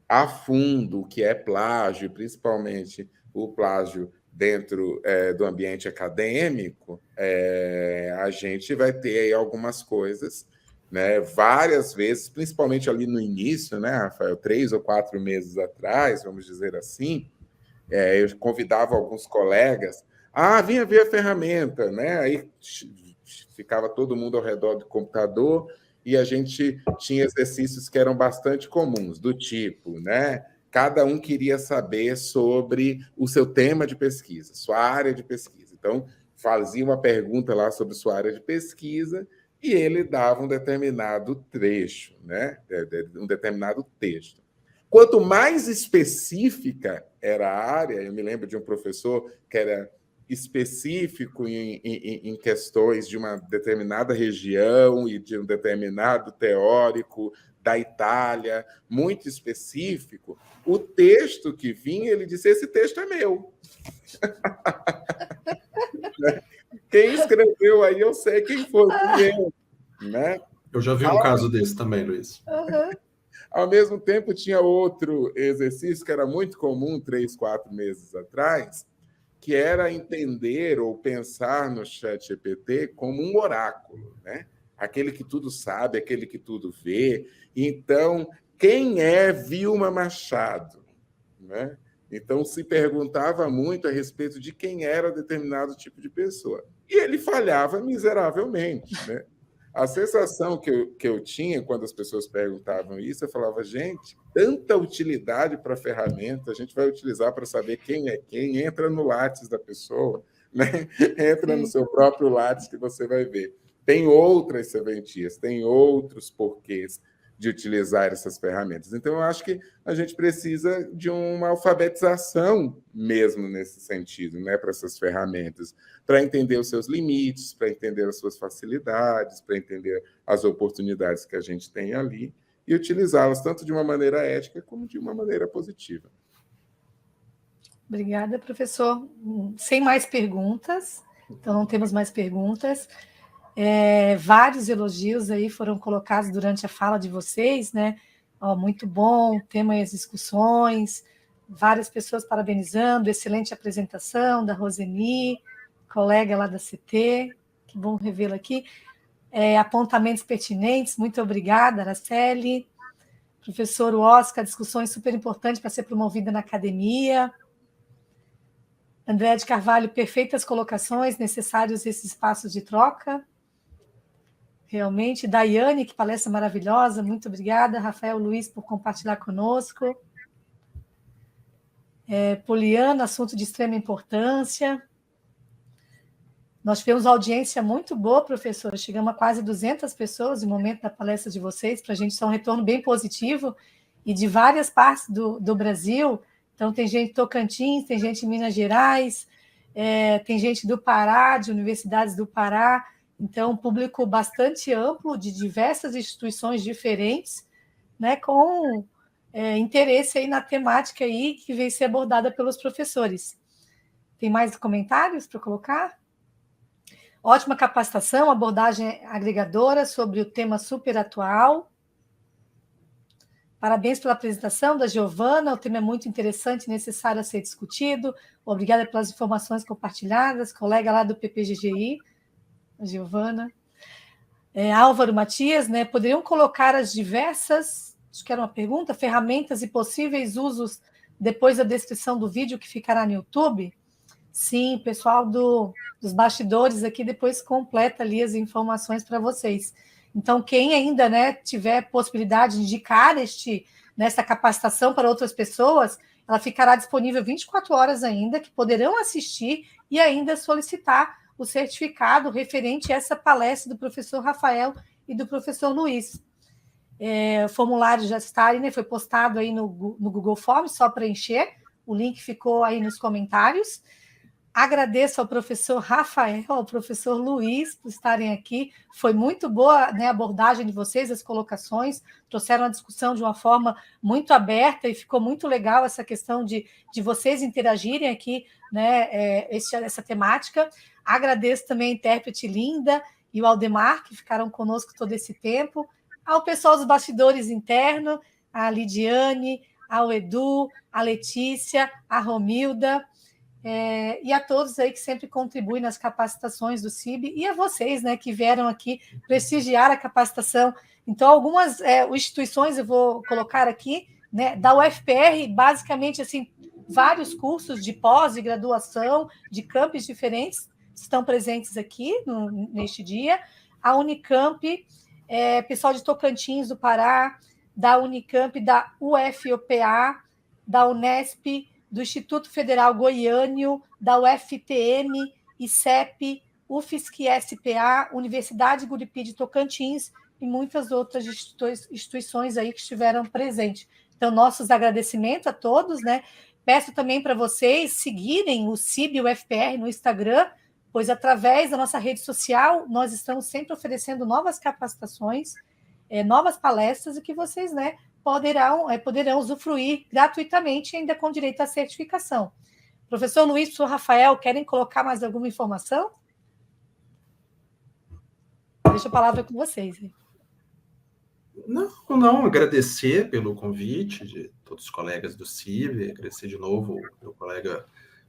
a fundo o que é plágio, principalmente o plágio dentro do ambiente acadêmico, a gente vai ter aí algumas coisas, né, várias vezes, principalmente ali no início, né, Rafael, 3 ou 4 meses atrás, vamos dizer assim, eu convidava alguns colegas, vinha ver a ferramenta, né? Aí ficava todo mundo ao redor do computador e a gente tinha exercícios que eram bastante comuns, do tipo, né? Cada um queria saber sobre o seu tema de pesquisa, sua área de pesquisa. Então, fazia uma pergunta lá sobre sua área de pesquisa e ele dava um determinado trecho, né? Um determinado texto. Quanto mais específica era a área, eu me lembro de um professor que era específico em questões de uma determinada região e de um determinado teórico da Itália, muito específico, o texto que vinha, ele disse, esse texto é meu. Quem escreveu aí, eu sei quem foi, eu, né? Eu já vi um caso desse também, Luiz. Uhum. Ao mesmo tempo, tinha outro exercício que era muito comum 3, 4 meses atrás, que era entender ou pensar no ChatGPT como um oráculo, né? Aquele que tudo sabe, aquele que tudo vê. Então, quem é Vilma Machado, né? Então, se perguntava muito a respeito de quem era determinado tipo de pessoa. E ele falhava miseravelmente, né? A sensação que eu tinha quando as pessoas perguntavam isso, eu falava, gente, tanta utilidade para a ferramenta, a gente vai utilizar para saber quem é quem, entra no Lattes da pessoa, né? Entra no seu próprio Lattes que você vai ver. Tem outras serventias, tem outros porquês de utilizar essas ferramentas. Então, eu acho que a gente precisa de uma alfabetização mesmo nesse sentido, né, para essas ferramentas, para entender os seus limites, para entender as suas facilidades, para entender as oportunidades que a gente tem ali e utilizá-las tanto de uma maneira ética como de uma maneira positiva. Obrigada, professor. Sem mais perguntas, então não temos mais perguntas. Vários elogios aí foram colocados durante a fala de vocês, né? Muito bom, tema e as discussões, várias pessoas parabenizando, excelente apresentação da Roseni, colega lá da CT, que bom revê-la aqui. Apontamentos pertinentes, muito obrigada, Araceli. Professor Oscar, discussões super importantes para ser promovida na academia. André de Carvalho, perfeitas colocações, necessários esses espaços de troca. Realmente. Daiane, que palestra maravilhosa, muito obrigada. Rafael Luiz, por compartilhar conosco. Poliana, assunto de extrema importância. Nós tivemos uma audiência muito boa, professora. Chegamos a quase 200 pessoas no momento da palestra de vocês. Para a gente, isso é um retorno bem positivo. E de várias partes do Brasil. Então, tem gente de Tocantins, tem gente de Minas Gerais, tem gente do Pará, de universidades do Pará. Então, um público bastante amplo, de diversas instituições diferentes, né, com interesse aí na temática aí que vem ser abordada pelos professores. Tem mais comentários para colocar? Ótima capacitação, abordagem agregadora sobre o tema super atual. Parabéns pela apresentação da Giovana, o tema é muito interessante e necessário a ser discutido. Obrigada pelas informações compartilhadas, colega lá do PPGGI, a Giovana. Álvaro Matias, né, poderiam colocar as diversas, acho que era uma pergunta, ferramentas e possíveis usos depois da descrição do vídeo que ficará no YouTube? Sim, o pessoal dos bastidores aqui depois completa ali as informações para vocês. Então, quem ainda, né, tiver possibilidade de indicar nessa capacitação para outras pessoas, ela ficará disponível 24 horas ainda, que poderão assistir e ainda solicitar o certificado referente a essa palestra do professor Rafael e do professor Luiz. O formulário já está aí, né, foi postado aí no Google Forms, só preencher, o link ficou aí nos comentários. Agradeço ao professor Rafael, ao professor Luiz por estarem aqui. Foi muito boa, né, a abordagem de vocês, as colocações, trouxeram a discussão de uma forma muito aberta e ficou muito legal essa questão de vocês interagirem aqui, né, essa temática. Agradeço também a intérprete Linda e o Aldemar, que ficaram conosco todo esse tempo. Ao pessoal dos bastidores internos, a Lidiane, ao Edu, a Letícia, a Romilda, e a todos aí que sempre contribuem nas capacitações do CIB, e a vocês, né, que vieram aqui prestigiar a capacitação. Então, algumas instituições eu vou colocar aqui, né, da UFPR, basicamente, assim, vários cursos de pós e graduação, de campos diferentes, estão presentes aqui neste dia. A Unicamp, pessoal de Tocantins, do Pará, da Unicamp, da UFOPA, da Unesp, do Instituto Federal Goiânio, da UFTM, ICEP, UFSC-SPA, Universidade Guripi de Tocantins e muitas outras instituições aí que estiveram presentes. Então, nossos agradecimentos a todos, né? Peço também para vocês seguirem o CIB UFPR no Instagram, pois através da nossa rede social nós estamos sempre oferecendo novas capacitações, novas palestras e que vocês, né, poderão usufruir gratuitamente e ainda com direito à certificação. Professor Luiz, professor Rafael, querem colocar mais alguma informação? Deixa a palavra com vocês. Não, agradecer pelo convite de todos os colegas do CIB, agradecer de novo o meu colega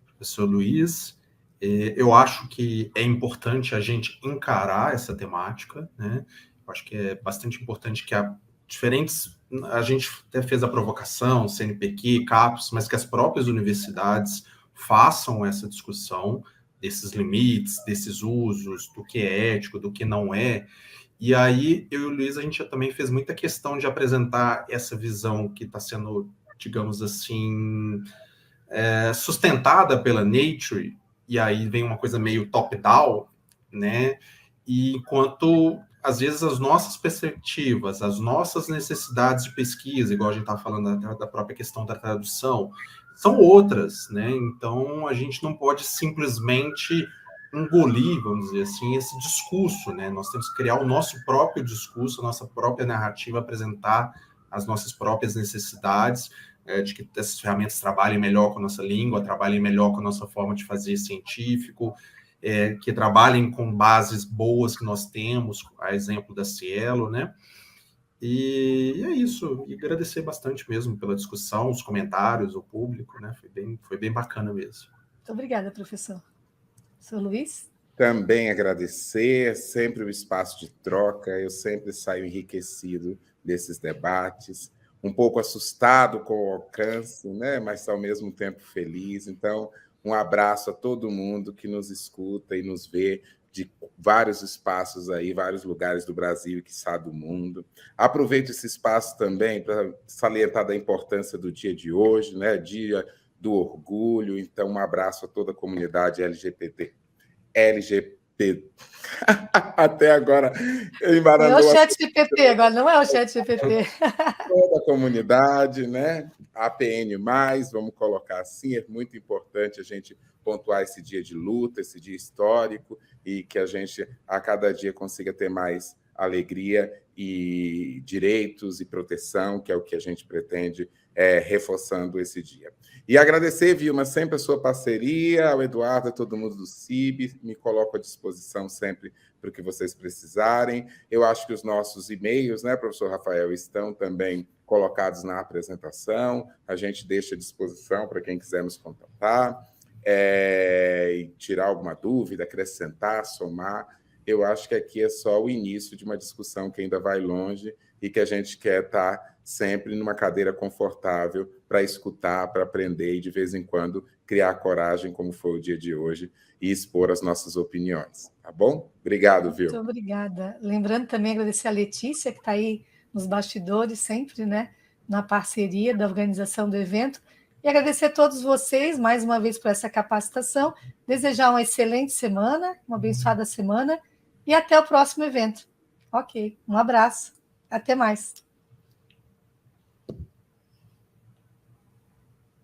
professor Luiz. Eu acho que é importante a gente encarar essa temática, né? Eu acho que é bastante importante que a gente até fez a provocação, CNPq, CAPES, mas que as próprias universidades façam essa discussão desses limites, desses usos, do que é ético, do que não é. E aí, eu e o Luiz, a gente também fez muita questão de apresentar essa visão que está sendo, digamos assim, sustentada pela Nature, e aí vem uma coisa meio top-down, né? E enquanto, às vezes, as nossas perspectivas, as nossas necessidades de pesquisa, igual a gente estava falando da própria questão da tradução, são outras, né? Então, a gente não pode simplesmente engolir, vamos dizer assim, esse discurso, né? Nós temos que criar o nosso próprio discurso, a nossa própria narrativa, apresentar as nossas próprias necessidades, de que essas ferramentas trabalhem melhor com a nossa língua, trabalhem melhor com a nossa forma de fazer científico, que trabalhem com bases boas que nós temos, a exemplo da Cielo, né? E é isso, e agradecer bastante mesmo pela discussão, os comentários, o público, né? Foi bem bacana mesmo. Muito obrigada, professor. Sr. Luiz? Também agradecer, sempre o espaço de troca, eu sempre saio enriquecido desses debates, um pouco assustado com o alcance, né? Mas ao mesmo tempo feliz. Então, um abraço a todo mundo que nos escuta e nos vê de vários espaços aí, vários lugares do Brasil e quiçá do mundo. Aproveito esse espaço também para salientar da importância do dia de hoje, né? Dia do Orgulho. Então, um abraço a toda a comunidade LGBT. Até agora, eu embaralhou. É o chat GPT, agora não é o chat GPT. Toda a comunidade, né? APN+, vamos colocar assim, é muito importante a gente pontuar esse dia de luta, esse dia histórico, e que a gente, a cada dia, consiga ter mais alegria e direitos e proteção, que é o que a gente pretende, reforçando esse dia. E agradecer, Vilma, sempre a sua parceria, ao Eduardo, a todo mundo do CIB, me coloco à disposição sempre para o que vocês precisarem. Eu acho que os nossos e-mails, né, professor Rafael, estão também colocados na apresentação, a gente deixa à disposição para quem quiser nos contatar, e tirar alguma dúvida, acrescentar, somar. Eu acho que aqui é só o início de uma discussão que ainda vai longe e que a gente quer estar sempre numa cadeira confortável para escutar, para aprender e, de vez em quando, criar coragem, como foi o dia de hoje, e expor as nossas opiniões. Tá bom? Obrigado, Vil. Muito obrigada. Lembrando também, agradecer a Letícia, que está aí nos bastidores sempre, né? Na parceria da organização do evento. E agradecer a todos vocês, mais uma vez, por essa capacitação. Desejar uma excelente semana, uma abençoada semana, e até o próximo evento. Ok, um abraço. Até mais.